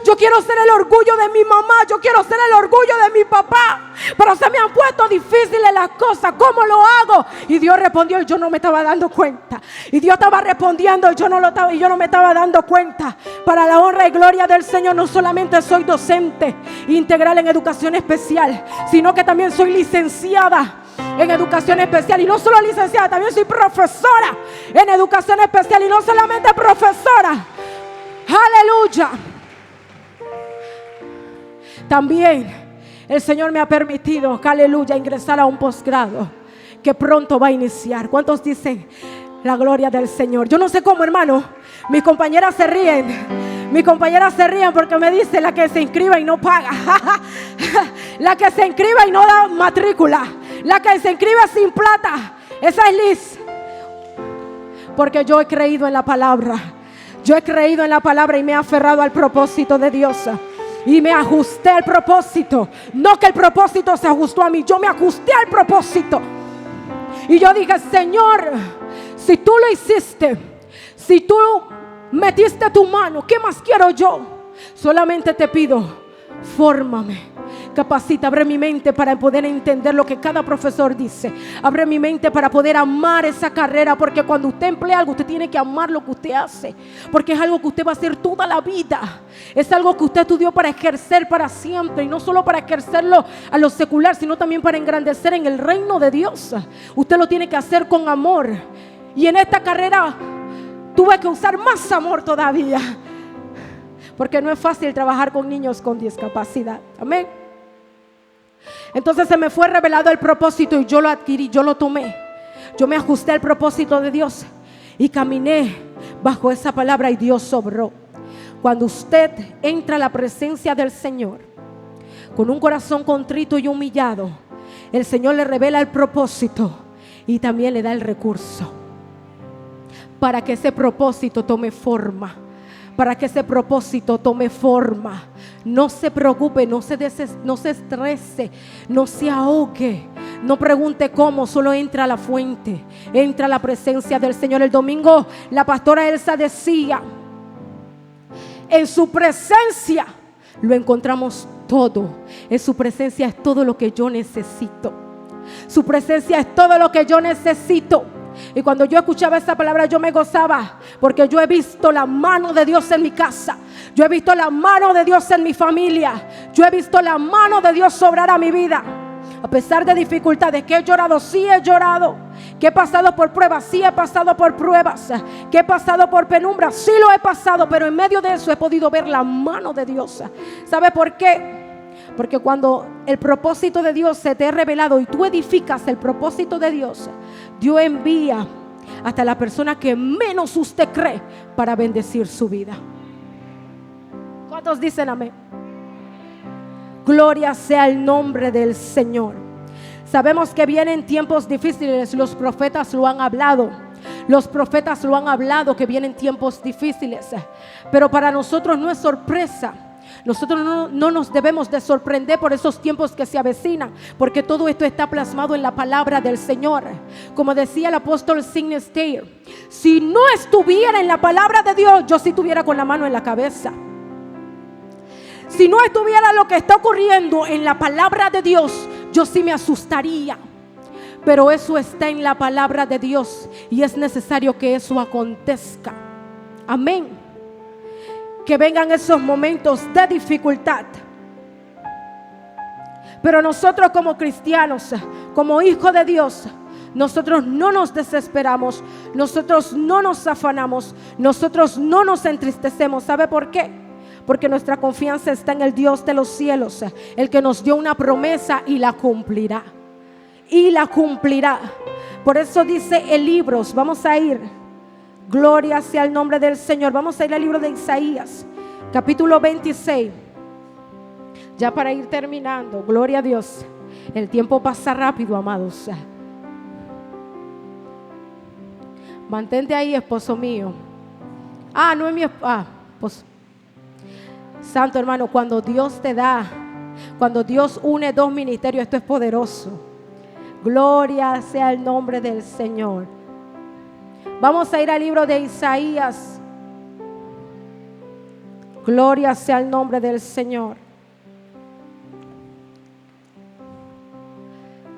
Yo quiero ser el orgullo de mi mamá. Yo quiero ser el orgullo de mi papá. Pero se me han puesto difíciles las cosas. ¿Cómo lo hago? Y Dios respondió y yo no me estaba dando cuenta. Y Dios estaba respondiendo y yo no me estaba dando cuenta. Para la honra y gloria del Señor, no solamente soy docente integral en educación especial, sino que también soy licenciada en educación especial. Y no solo licenciada, también soy profesora en educación especial. Y no solamente profesora. Aleluya. También el Señor me ha permitido, aleluya, ingresar a un posgrado que pronto va a iniciar. ¿Cuántos dicen la gloria del Señor? Yo no sé cómo, hermano. Mis compañeras se ríen. Porque me dice la que se inscribe y no paga. La que se inscribe y no da matrícula. La que se inscribe sin plata. Esa es Liz. Porque yo he creído en la palabra. Yo he creído en la palabra y me he aferrado al propósito de Dios. Y me ajusté al propósito. No que el propósito se ajustó a mí. Yo me ajusté al propósito. Y yo dije, Señor, si tú lo hiciste, si tú metiste tu mano, ¿qué más quiero yo? Solamente te pido, fórmame. Capacita, abre mi mente para poder entender lo que cada profesor dice. Abre mi mente para poder amar esa carrera. Porque cuando usted emplea algo, usted tiene que amar lo que usted hace. Porque es algo que usted va a hacer toda la vida. Es algo que usted estudió para ejercer para siempre. Y no solo para ejercerlo a lo secular, sino también para engrandecer en el reino de Dios. Usted lo tiene que hacer con amor. Y en esta carrera tuve que usar más amor todavía. Porque no es fácil trabajar con niños con discapacidad. Amén. Entonces se me fue revelado el propósito y yo lo adquirí, yo lo tomé. Yo me ajusté al propósito de Dios y caminé bajo esa palabra y Dios obró. Cuando usted entra a la presencia del Señor con un corazón contrito y humillado, el Señor le revela el propósito y también le da el recurso para que ese propósito tome forma. Para que ese propósito tome forma. No se preocupe, no se estrese, no se ahogue. No pregunte cómo, solo entra a la fuente. Entra a la presencia del Señor. El domingo la pastora Elsa decía, en su presencia lo encontramos todo. En su presencia es todo lo que yo necesito. Su presencia es todo lo que yo necesito. Y cuando yo escuchaba esa palabra yo me gozaba, porque yo he visto la mano de Dios en mi casa. Yo he visto la mano de Dios en mi familia. Yo he visto la mano de Dios obrar a mi vida. A pesar de dificultades, que he llorado, sí he llorado. Que he pasado por pruebas, sí he pasado por pruebas. Que he pasado por penumbras, sí lo he pasado. Pero en medio de eso he podido ver la mano de Dios. ¿Sabe por qué? Porque cuando el propósito de Dios se te ha revelado y tú edificas el propósito de Dios, Dios envía hasta la persona que menos usted cree para bendecir su vida. ¿Cuántos dicen amén? Gloria sea el nombre del Señor. Sabemos que vienen tiempos difíciles. Los profetas lo han hablado. Los profetas lo han hablado que vienen tiempos difíciles. Pero para nosotros no es sorpresa. Nosotros no nos debemos de sorprender por esos tiempos que se avecinan, porque todo esto está plasmado en la palabra del Señor. Como decía el apóstol Sidney Stair, si no estuviera en la palabra de Dios, yo sí estuviera con la mano en la cabeza. Si no estuviera lo que está ocurriendo en la palabra de Dios, yo sí me asustaría. Pero eso está en la palabra de Dios y es necesario que eso acontezca. Amén. Que vengan esos momentos de dificultad. Pero nosotros como cristianos, como hijos de Dios, nosotros no nos desesperamos, nosotros no nos afanamos, nosotros no nos entristecemos. ¿Sabe por qué? Porque nuestra confianza está en el Dios de los cielos, el que nos dio una promesa y la cumplirá. Y la cumplirá. Por eso dice el libro, vamos a ir, gloria sea el nombre del Señor, vamos a ir al libro de Isaías, capítulo 26. Ya para ir terminando, gloria a Dios. El tiempo pasa rápido, amados. Mantente ahí, esposo mío. No es mi esposo. Santo hermano, cuando Dios te da, cuando Dios une dos ministerios, esto es poderoso. Gloria sea el nombre del Señor. Vamos a ir al libro de Isaías. Gloria sea el nombre del Señor.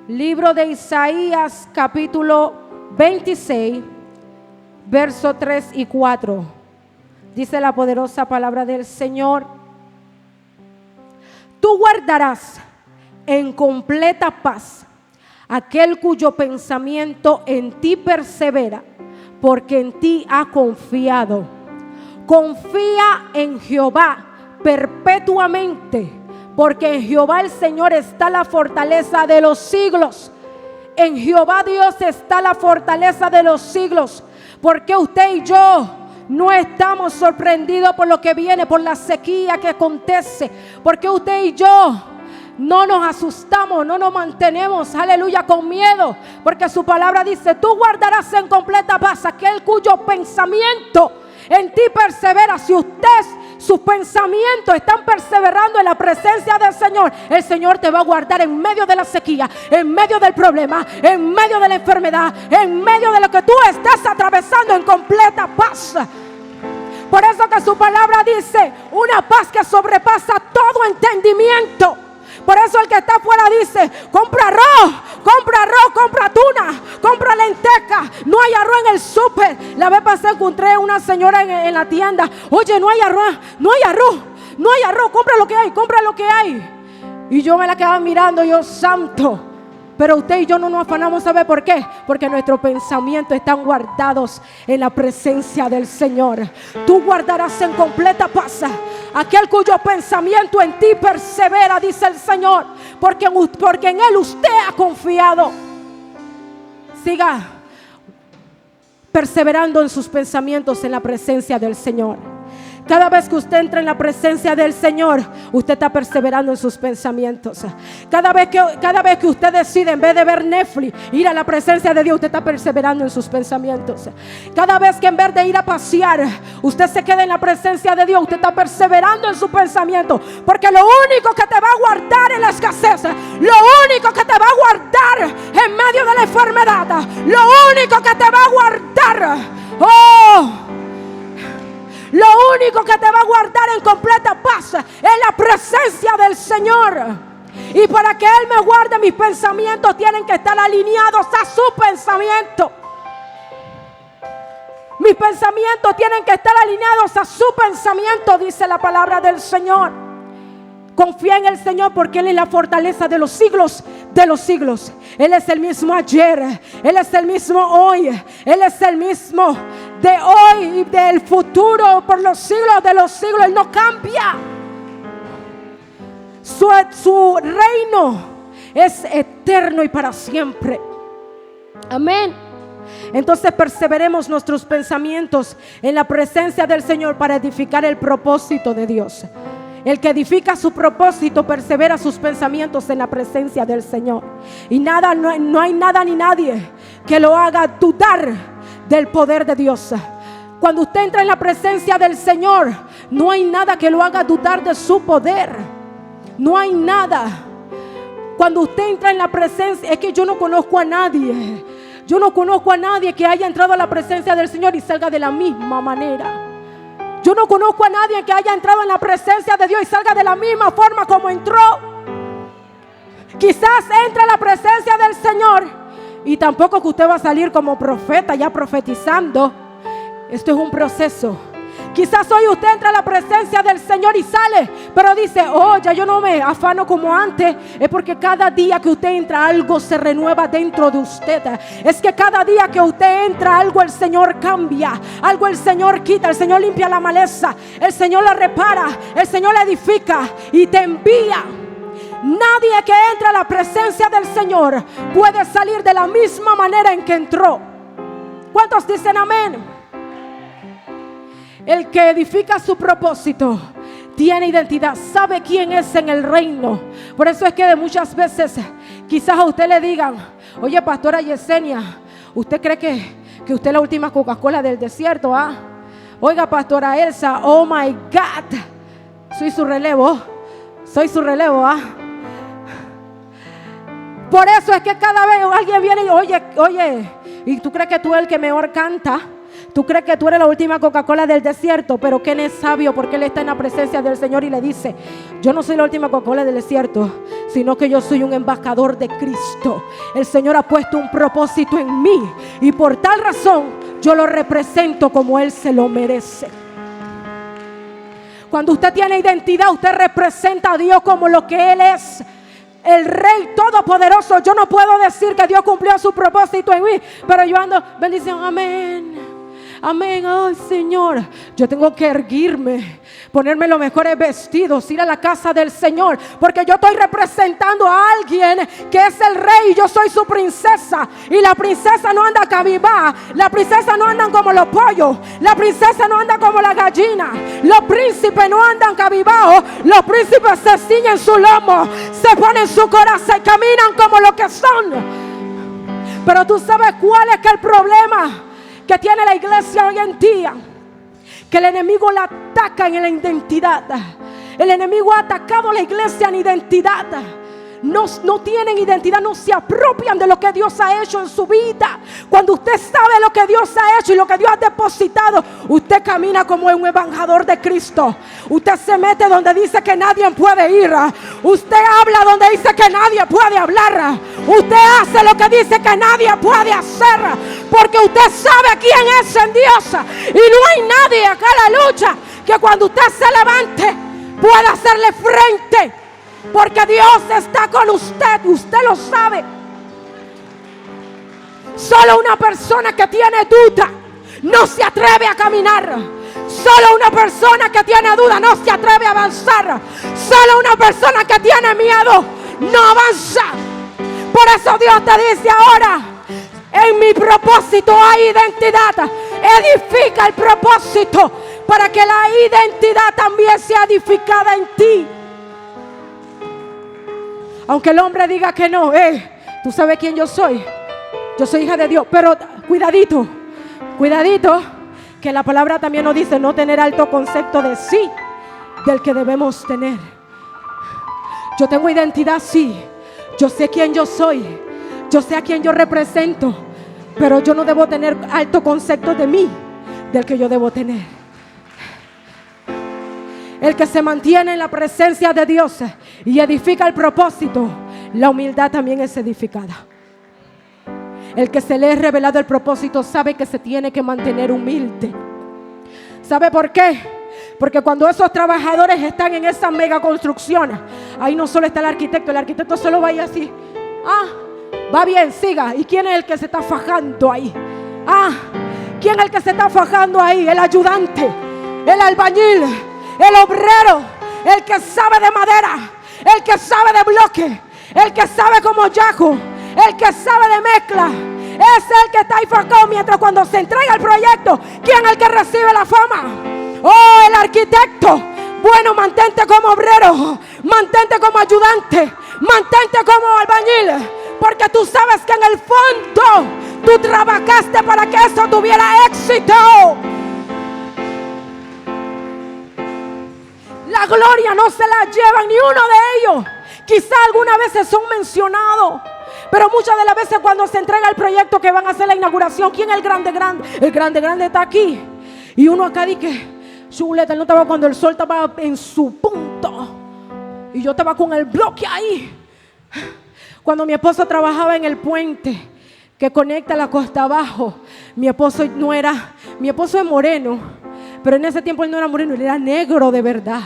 Libro de Isaías, capítulo 26, verso 3 y 4. Dice la poderosa palabra del Señor: tú guardarás en completa paz aquel cuyo pensamiento en ti persevera, porque en ti ha confiado. Confía en Jehová perpetuamente, porque en Jehová el Señor está la fortaleza de los siglos. En Jehová Dios está la fortaleza de los siglos. Porque usted y yo no estamos sorprendidos por lo que viene, por la sequía que acontece. Porque usted y yo no nos asustamos, no nos mantenemos, aleluya, con miedo. Porque su palabra dice: tú guardarás en completa paz aquel cuyo pensamiento en ti persevera. Si sus pensamientos están perseverando en la presencia del Señor, el Señor te va a guardar en medio de la sequía, en medio del problema, en medio de la enfermedad, en medio de lo que tú estás atravesando, en completa paz. Por eso que su palabra dice: una paz que sobrepasa todo entendimiento. Por eso el que está afuera dice: compra arroz, compra tuna, compra lenteja. No hay arroz en el súper. La vez pasada encontré una señora en la tienda: oye, no hay arroz, compra lo que hay. Y yo me la quedaba mirando, yo, santo. Pero usted y yo no nos afanamos, ¿sabe por qué? Porque nuestros pensamientos están guardados en la presencia del Señor. Tú guardarás en completa paz aquel cuyo pensamiento en ti persevera, dice el Señor, porque en Él usted ha confiado. Siga perseverando en sus pensamientos en la presencia del Señor. Cada vez que usted entra en la presencia del Señor, usted está perseverando en sus pensamientos. Cada vez que usted decide, en vez de ver Netflix, ir a la presencia de Dios, usted está perseverando en sus pensamientos. Cada vez que en vez de ir a pasear, usted se queda en la presencia de Dios, usted está perseverando en su pensamiento. Porque lo único que te va a guardar en la escasez, lo único que te va a guardar en medio de la enfermedad, lo único que te va a guardar, lo único que te va a guardar en completa paz es la presencia del Señor. Y para que Él me guarde, mis pensamientos tienen que estar alineados a su pensamiento. Mis pensamientos tienen que estar alineados a su pensamiento, dice la palabra del Señor. Confía en el Señor porque Él es la fortaleza de los siglos de los siglos. Él es el mismo ayer, Él es el mismo hoy, Él es el mismo de hoy y del futuro por los siglos de los siglos. Él no cambia. Su reino es eterno y para siempre. Amén. Entonces perseveremos nuestros pensamientos en la presencia del Señor para edificar el propósito de Dios. El que edifica su propósito persevera sus pensamientos en la presencia del Señor. Y no hay nada ni nadie que lo haga dudar del poder de Dios. Cuando usted entra en la presencia del Señor, No hay nada que lo haga dudar de su poder. No hay nada. Cuando usted entra en la presencia, es que yo no conozco a nadie. Yo no conozco a nadie que haya entrado a la presencia del Señor y salga de la misma manera. Yo no conozco a nadie que haya entrado en la presencia de Dios y salga de la misma forma como entró. Quizás entre a la presencia del Señor y tampoco que usted va a salir como profeta ya profetizando. Esto es un proceso. Quizás hoy usted entra a la presencia del Señor y sale, pero dice, oh, ya yo no me afano como antes. Es porque cada día que usted entra, algo se renueva dentro de usted. Es que cada día que usted entra, algo el Señor cambia, algo el Señor quita, el Señor limpia la maleza, el Señor la repara, el Señor la edifica y te envía. Nadie que entra a la presencia del Señor puede salir de la misma manera en que entró. ¿Cuántos dicen amén? El que edifica su propósito tiene identidad, sabe quién es en el reino. Por eso es que de muchas veces quizás a usted le digan, oye, pastora Yesenia, ¿usted cree que usted es la última Coca-Cola del desierto? Oiga, pastora Elsa, oh my God, soy su relevo. Por eso es que cada vez alguien viene y oye, ¿y tú crees que tú eres el que mejor canta? Tú crees que tú eres la última Coca-Cola del desierto, pero ¿quién es sabio? Porque él está en la presencia del Señor y le dice, yo no soy la última Coca-Cola del desierto, sino que yo soy un embajador de Cristo. El Señor ha puesto un propósito en mí y por tal razón yo lo represento como Él se lo merece. Cuando usted tiene identidad, usted representa a Dios como lo que Él es. El Rey Todopoderoso. Yo no puedo decir que Dios cumplió su propósito en mí, pero yo ando bendición, amén. Amén, ay Señor, yo tengo que erguirme, ponerme los mejores vestidos, ir a la casa del Señor, porque yo estoy representando a alguien que es el rey y yo soy su princesa. Y la princesa no anda cabizbaja, la princesa no andan como los pollos, la princesa no anda como la gallina, los príncipes no andan cabizbajos, los príncipes se ciñen su lomo, se ponen su coraza y caminan como lo que son. Pero tú sabes cuál es que el problema que tiene la iglesia hoy en día, que el enemigo la ataca en la identidad. El enemigo ha atacado a la iglesia en identidad. No tienen identidad, no se apropian de lo que Dios ha hecho en su vida. Cuando usted sabe lo que Dios ha hecho y lo que Dios ha depositado, usted camina como un embajador de Cristo. Usted se mete donde dice que nadie puede ir. Usted habla donde dice que nadie puede hablar. Usted hace lo que dice que nadie puede hacer, porque usted sabe quién es en Dios. Y no hay nadie acá en la lucha que cuando usted se levante pueda hacerle frente, porque Dios está con usted. Usted lo sabe. Solo una persona que tiene duda no se atreve a caminar. Solo una persona que tiene duda no se atreve a avanzar. Solo una persona que tiene miedo no avanza. Por eso Dios te dice ahora, en mi propósito hay identidad. Edifica el propósito para que la identidad también sea edificada en ti. Aunque el hombre diga que no, tú sabes quién yo soy. Yo soy hija de Dios. Pero cuidadito, que la palabra también nos dice no tener alto concepto de sí, del que debemos tener. Yo tengo identidad, sí. Yo sé quién yo soy. Yo sé a quién yo represento. Pero yo no debo tener alto concepto de mí, del que yo debo tener. El que se mantiene en la presencia de Dios y edifica el propósito, la humildad también es edificada. El que se le es revelado el propósito sabe que se tiene que mantener humilde. ¿Sabe por qué? Porque cuando esos trabajadores están en esa mega construcción, ahí no solo está el arquitecto solo va a ir así. Va bien, siga. ¿Y quién es el que se está fajando ahí? ¿Quién es el que se está fajando ahí? El ayudante, el albañil, el obrero, el que sabe de madera, el que sabe de bloque, el que sabe como yaco, el que sabe de mezcla. Es el que está ahí fajado, mientras cuando se entrega el proyecto, ¿quién es el que recibe la fama? Oh, el arquitecto. Bueno, mantente como obrero, mantente como ayudante, mantente como albañil, porque tú sabes que en el fondo tú trabajaste para que eso tuviera éxito. La gloria no se la llevan ni uno de ellos. Quizá algunas veces son mencionados, pero muchas de las veces cuando se entrega el proyecto que van a hacer la inauguración, ¿quién es el grande? El grande está aquí. Y uno acá dice, chuleta, él no estaba cuando el sol estaba en su punto. Y yo estaba con el bloque ahí. Cuando mi esposo trabajaba en el puente que conecta la costa abajo, mi esposo es moreno, pero en ese tiempo él no era moreno, él era negro de verdad.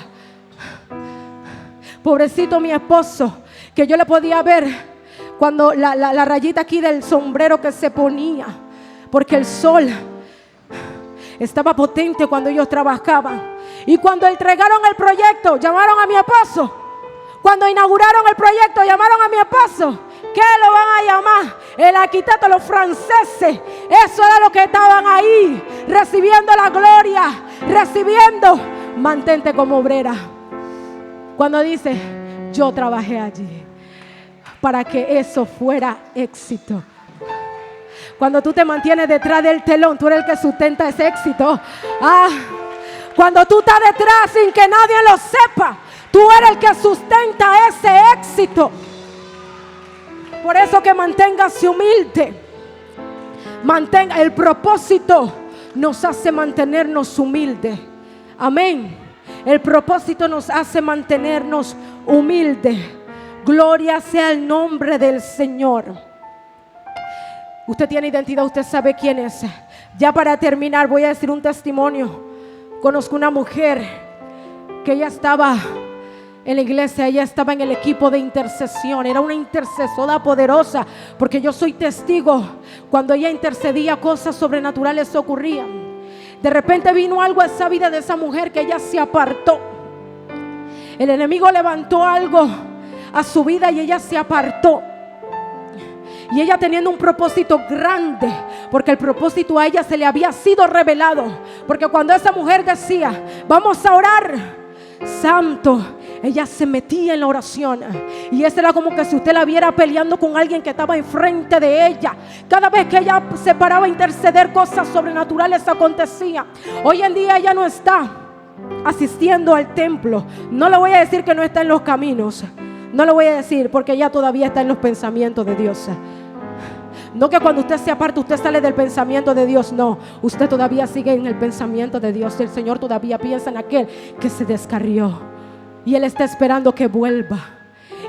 Pobrecito mi esposo, que yo le podía ver cuando la rayita aquí del sombrero que se ponía, porque el sol estaba potente cuando ellos trabajaban. Y cuando entregaron el proyecto, llamaron a mi esposo. Cuando inauguraron el proyecto, llamaron a mi esposo. ¿Qué lo van a llamar? El arquitecto, los franceses. Eso era lo que estaban ahí, recibiendo la gloria, recibiendo. Mantente como obrera. Cuando dice, yo trabajé allí para que eso fuera éxito. Cuando tú te mantienes detrás del telón, tú eres el que sustenta ese éxito. Cuando tú estás detrás sin que nadie lo sepa, tú eres el que sustenta ese éxito. Por eso que manténgase humilde. El propósito nos hace mantenernos humildes. Amén. El propósito nos hace mantenernos humildes. Gloria sea el nombre del Señor. Usted tiene identidad, usted sabe quién es. Ya para terminar voy a decir un testimonio. Conozco una mujer que ella estaba en la iglesia, ella estaba en el equipo de intercesión, era una intercesora poderosa, porque yo soy testigo. Cuando ella intercedía, cosas sobrenaturales ocurrían. De repente vino algo a esa vida de esa mujer que ella se apartó. El enemigo levantó algo a su vida y ella se apartó. Y ella teniendo un propósito grande, porque el propósito a ella se le había sido revelado. Porque cuando esa mujer decía, vamos a orar, santo, ella se metía en la oración. Y eso era como que si usted la viera peleando con alguien que estaba enfrente de ella. Cada vez que ella se paraba a interceder, cosas sobrenaturales acontecían. Hoy en día ella no está asistiendo al templo. No le voy a decir que no está en los caminos. No lo voy a decir porque ella todavía está en los pensamientos de Dios. No que cuando usted se aparta usted sale del pensamiento de Dios. No, usted todavía sigue en el pensamiento de Dios. El Señor todavía piensa en aquel que se descarrió y Él está esperando que vuelva.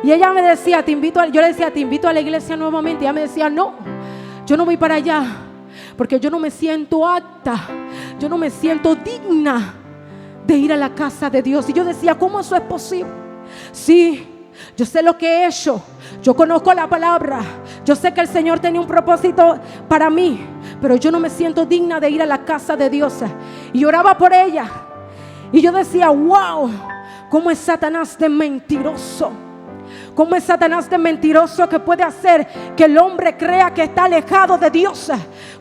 Y ella me decía, yo le decía, te invito a la iglesia nuevamente. Y ella me decía, no, yo no voy para allá porque yo no me siento apta, yo no me siento digna de ir a la casa de Dios. Y yo decía, ¿cómo eso es posible? Sí, yo sé lo que he hecho, yo conozco la palabra, yo sé que el Señor tenía un propósito para mí, pero yo no me siento digna de ir a la casa de Dios. Y oraba por ella y yo decía, wow, cómo es Satanás de mentiroso. ¿Cómo es Satanás de mentiroso que puede hacer que el hombre crea que está alejado de Dios?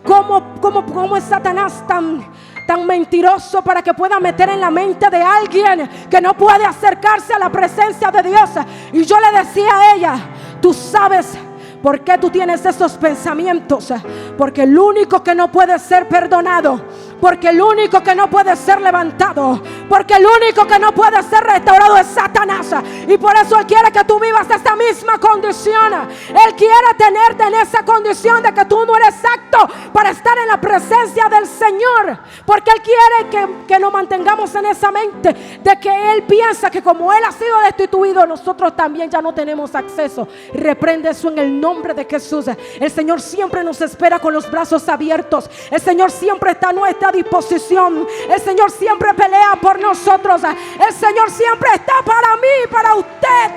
¿Cómo es Satanás tan mentiroso para que pueda meter en la mente de alguien que no puede acercarse a la presencia de Dios? Y yo le decía a ella, tú sabes por qué tú tienes esos pensamientos, porque el único que no puede ser perdonado, porque el único que no puede ser levantado, porque el único que no puede ser restaurado es Satanás. Y por eso Él quiere que tú vivas esta misma condición. Él quiere tenerte en esa condición de que tú no eres apto para estar en la presencia del Señor, porque Él quiere que nos mantengamos en esa mente de que Él piensa que como Él ha sido destituido, nosotros también ya no tenemos acceso. Reprende eso en el nombre de Jesús. El Señor siempre nos espera con los brazos abiertos. El Señor siempre está a nuestra disposición. El Señor siempre pelea por nosotros. El Señor siempre está para mí y para usted.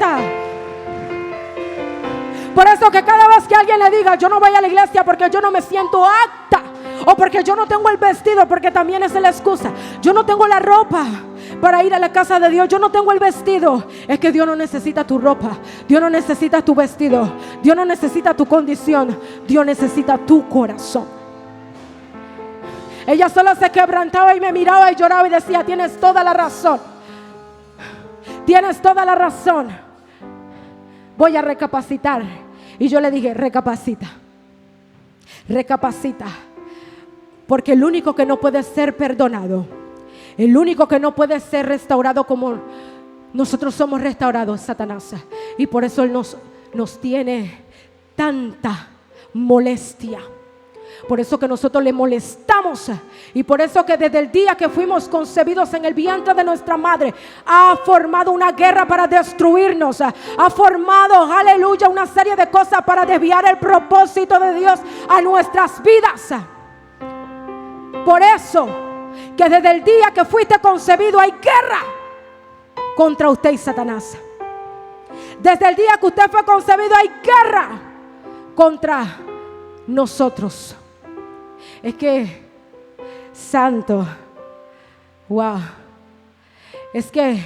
Por eso que cada vez que alguien le diga, yo no voy a la iglesia porque yo no me siento apta, o porque yo no tengo el vestido, porque también es la excusa, yo no tengo la ropa para ir a la casa de Dios, yo no tengo el vestido. Es que Dios no necesita tu ropa, Dios no necesita tu vestido, Dios no necesita tu condición, Dios necesita tu corazón. Ella solo se quebrantaba y me miraba y lloraba y decía, tienes toda la razón, tienes toda la razón, voy a recapacitar. Y yo le dije, recapacita, porque el único que no puede ser perdonado, el único que no puede ser restaurado como nosotros somos restaurados, Satanás. Y por eso Él nos tiene tanta molestia. Por eso que nosotros le molestamos. Y por eso que desde el día que fuimos concebidos en el vientre de nuestra madre, ha formado una guerra para destruirnos. Ha formado, aleluya, una serie de cosas para desviar el propósito de Dios a nuestras vidas. Por eso que desde el día que fuiste concebido hay guerra contra usted y Satanás. Desde el día que usted fue concebido hay guerra contra nosotros. Es que, santo, wow, es que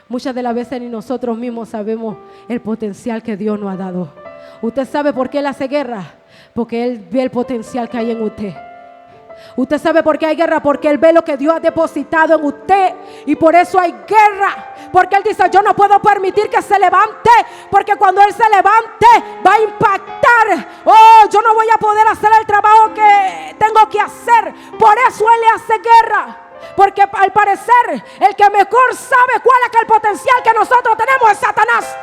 muchas de las veces ni nosotros mismos sabemos el potencial que Dios nos ha dado. Usted sabe por qué Él hace guerra, porque Él ve el potencial que hay en usted. Usted sabe por qué hay guerra, porque Él ve lo que Dios ha depositado en usted. Y por eso hay guerra. Porque Él dice, yo no puedo permitir que se levante, porque cuando Él se levante va a impactar. Oh, yo no voy a poder hacer el trabajo que tengo que hacer. Por eso Él le hace guerra. Porque al parecer el que mejor sabe cuál es el potencial que nosotros tenemos es Satanás.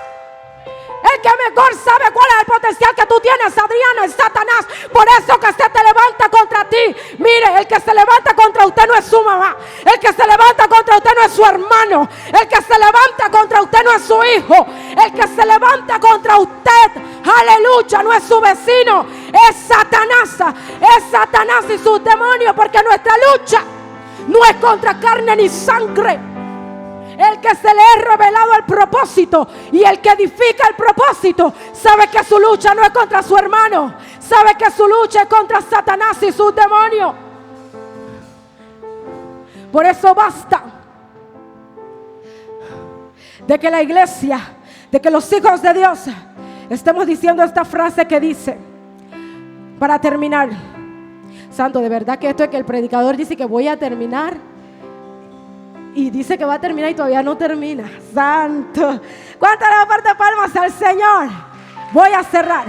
El que mejor sabe cuál es el potencial que tú tienes, Adriana, es Satanás. Por eso que se te levanta contra ti. Mire, el que se levanta contra usted no es su mamá. El que se levanta contra usted no es su hermano. El que se levanta contra usted no es su hijo. El que se levanta contra usted, aleluya, no es su vecino. Es Satanás. Es Satanás y sus demonios. Porque nuestra lucha no es contra carne ni sangre. El que se le ha revelado el propósito y el que edifica el propósito sabe que su lucha no es contra su hermano, sabe que su lucha es contra Satanás y sus demonios. Por eso basta de que la iglesia, de que los hijos de Dios estemos diciendo esta frase que dice, para terminar, santo, de verdad que esto es que el predicador dice que voy a terminar y dice que va a terminar y todavía no termina. Santo. ¿Cuántas le parte de palmas al Señor? Voy a cerrar.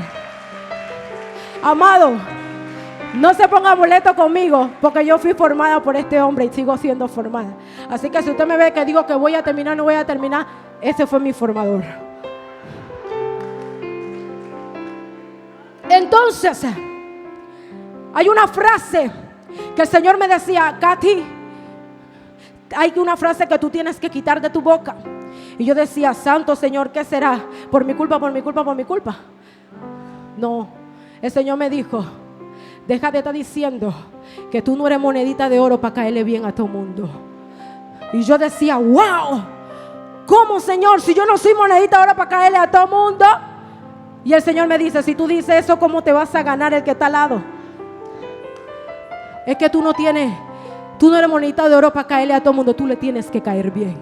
Amado, no se ponga boleto conmigo, porque yo fui formada por este hombre y sigo siendo formada. Así que si usted me ve que digo que voy a terminar, no voy a terminar, ese fue mi formador. Entonces, hay una frase que el Señor me decía, Katy, hay una frase que tú tienes que quitar de tu boca. Y yo decía, santo Señor, ¿qué será? ¿Por mi culpa, por mi culpa, por mi culpa? No, el Señor me dijo, deja de estar diciendo que tú no eres monedita de oro para caerle bien a todo mundo. Y yo decía, wow, ¿cómo, Señor? Si yo no soy monedita de oro para caerle a todo mundo. Y el Señor me dice, si tú dices eso, ¿cómo te vas a ganar el que está al lado? Es que tú no eres monedita de oro para caerle a todo mundo, tú le tienes que caer bien.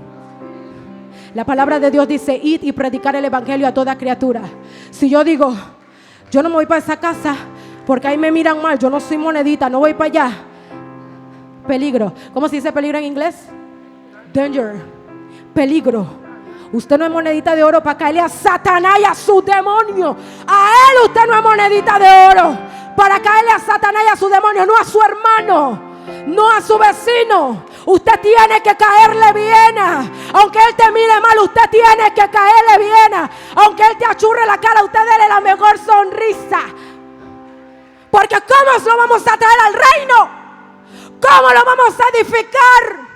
La palabra de Dios dice, id y predicar el evangelio a toda criatura. Si yo digo, yo no me voy para esa casa porque ahí me miran mal, yo no soy monedita, no voy para allá. Peligro. ¿Cómo se dice peligro en inglés? Danger. Peligro. Usted no es monedita de oro para caerle a Satanás y a su demonio. A él usted no es monedita de oro para caerle a Satanás y a su demonio, no a su hermano, no a su vecino. Usted tiene que caerle bien. Aunque él te mire mal, usted tiene que caerle bien. Aunque él te achurre la cara, usted dele la mejor sonrisa. Porque ¿cómo lo vamos a traer al reino? ¿Cómo lo vamos a edificar?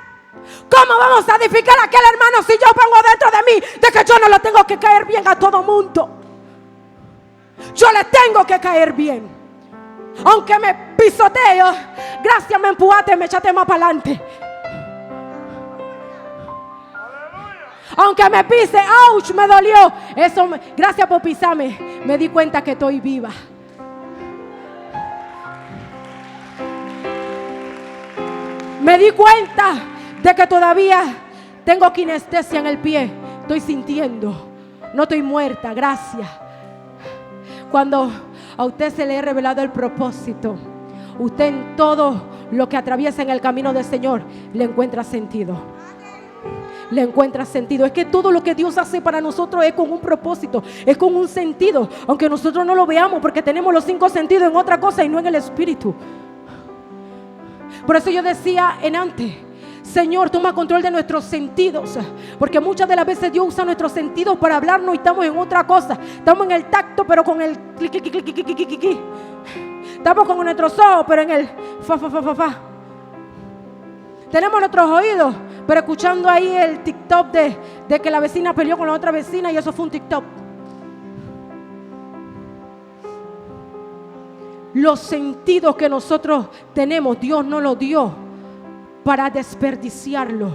¿Cómo vamos a edificar a aquel hermano si yo pongo dentro de mí de que yo no le tengo que caer bien a todo mundo? Yo le tengo que caer bien. Aunque me pisoteo, gracias, me empujaste, me echaste más para adelante. Aunque me pise, ouch, me dolió. Gracias por pisarme. Me di cuenta que estoy viva. Me di cuenta de que todavía tengo kinestesia en el pie. Estoy sintiendo. No estoy muerta, gracias. Cuando a usted se le ha revelado el propósito, usted en todo lo que atraviesa en el camino del Señor le encuentra sentido. Le encuentra sentido. Es que todo lo que Dios hace para nosotros es con un propósito, es con un sentido, aunque nosotros no lo veamos porque tenemos los 5 sentidos en otra cosa y no en el espíritu. Por eso yo decía en antes, Señor, toma control de nuestros sentidos, porque muchas de las veces Dios usa nuestros sentidos para hablarnos y estamos en otra cosa. Estamos en el tacto, pero con el clic, clic, clic, clic, clic, clic, clic. Estamos con nuestros ojos, pero en el fa, fa, fa, fa, fa. Tenemos nuestros oídos, pero escuchando ahí el TikTok de que la vecina peleó con la otra vecina y eso fue un TikTok. Los sentidos que nosotros tenemos, Dios nos los dio para desperdiciarlo.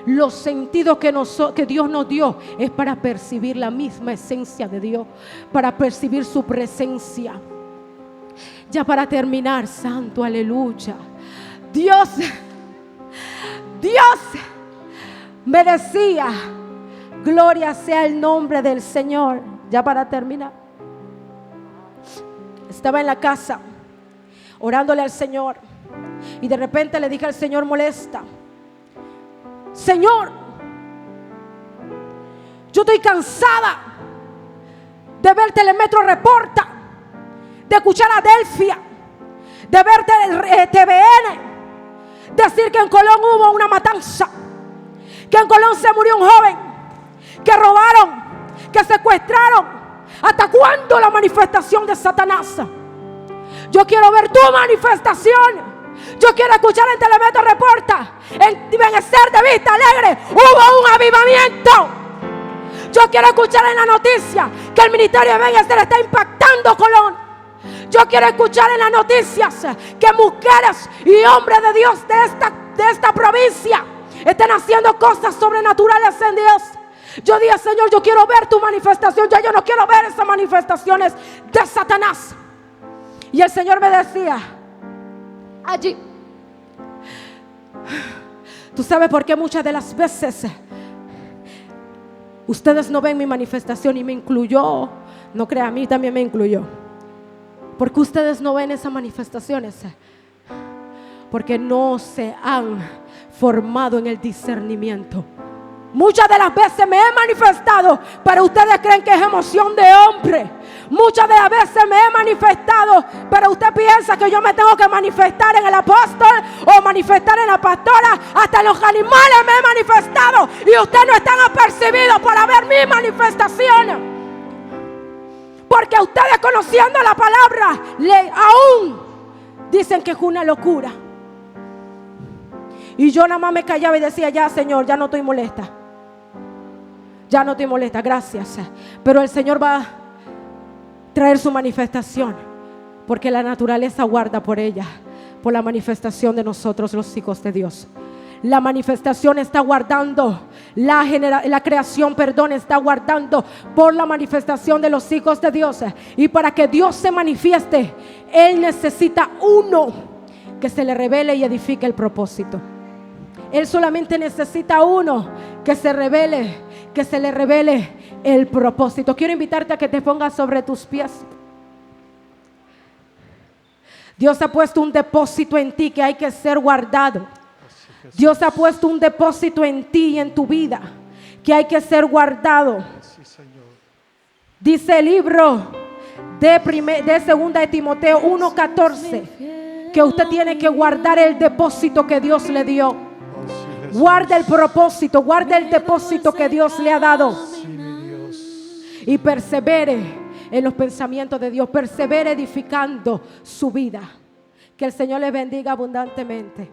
Los sentidos que Dios nos dio es para percibir la misma esencia de Dios, para percibir su presencia. Ya para terminar, santo, aleluya. Dios me decía, gloria sea el nombre del Señor. Ya para terminar. Estaba en la casa orándole al Señor y de repente le dije al Señor molesta: Señor, yo estoy cansada de ver Telemetro Reporta, de escuchar a Delfia, de ver TVN, decir que en Colón hubo una matanza, que en Colón se murió un joven, que robaron, que secuestraron. ¿Hasta cuándo la manifestación de Satanás? Yo quiero ver tu manifestación. Yo quiero escuchar en Telemetro Reporta, en Benecer de Vista Alegre hubo un avivamiento. Yo quiero escuchar en la noticia que el ministerio de Benecer está impactando Colón. Yo quiero escuchar en las noticias que mujeres y hombres de Dios de esta provincia están haciendo cosas sobrenaturales en Dios. Yo dije: Señor, yo quiero ver tu manifestación. Yo no quiero ver esas manifestaciones de Satanás. Y el Señor me decía allí: tú sabes por qué muchas de las veces ustedes no ven mi manifestación, y me incluyó. No crea, a mí también me incluyó. Porque ustedes no ven esas manifestaciones, porque no se han formado en el discernimiento. Muchas de las veces me he manifestado, pero ustedes creen que es emoción de hombre. Muchas de las veces me he manifestado, pero usted piensa que yo me tengo que manifestar en el apóstol o manifestar en la pastora. Hasta en los animales me he manifestado y ustedes no están apercibidos para ver mi manifestación. Porque ustedes, conociendo la palabra, aún dicen que es una locura. Y yo nada más me callaba y decía: ya, Señor, ya no estoy molesta. Ya no estoy molesta, gracias. Pero el Señor va a traer su manifestación, porque la naturaleza guarda por ella, por la manifestación de nosotros, los hijos de Dios. La manifestación está guardando, la creación, está guardando por la manifestación de los hijos de Dios. Y para que Dios se manifieste, Él necesita uno que se le revele y edifique el propósito. Él solamente necesita uno que se revele, que se le revele el propósito. Quiero invitarte a que te pongas sobre tus pies. Dios ha puesto un depósito en ti que hay que ser guardado. Dios ha puesto un depósito en ti y en tu vida que hay que ser guardado. Dice el libro de segunda de Timoteo 1:14 que usted tiene que guardar el depósito que Dios le dio. Guarda el propósito, guarda el depósito que Dios le ha dado. Y persevere en los pensamientos de Dios, persevere edificando su vida. Que el Señor le bendiga abundantemente.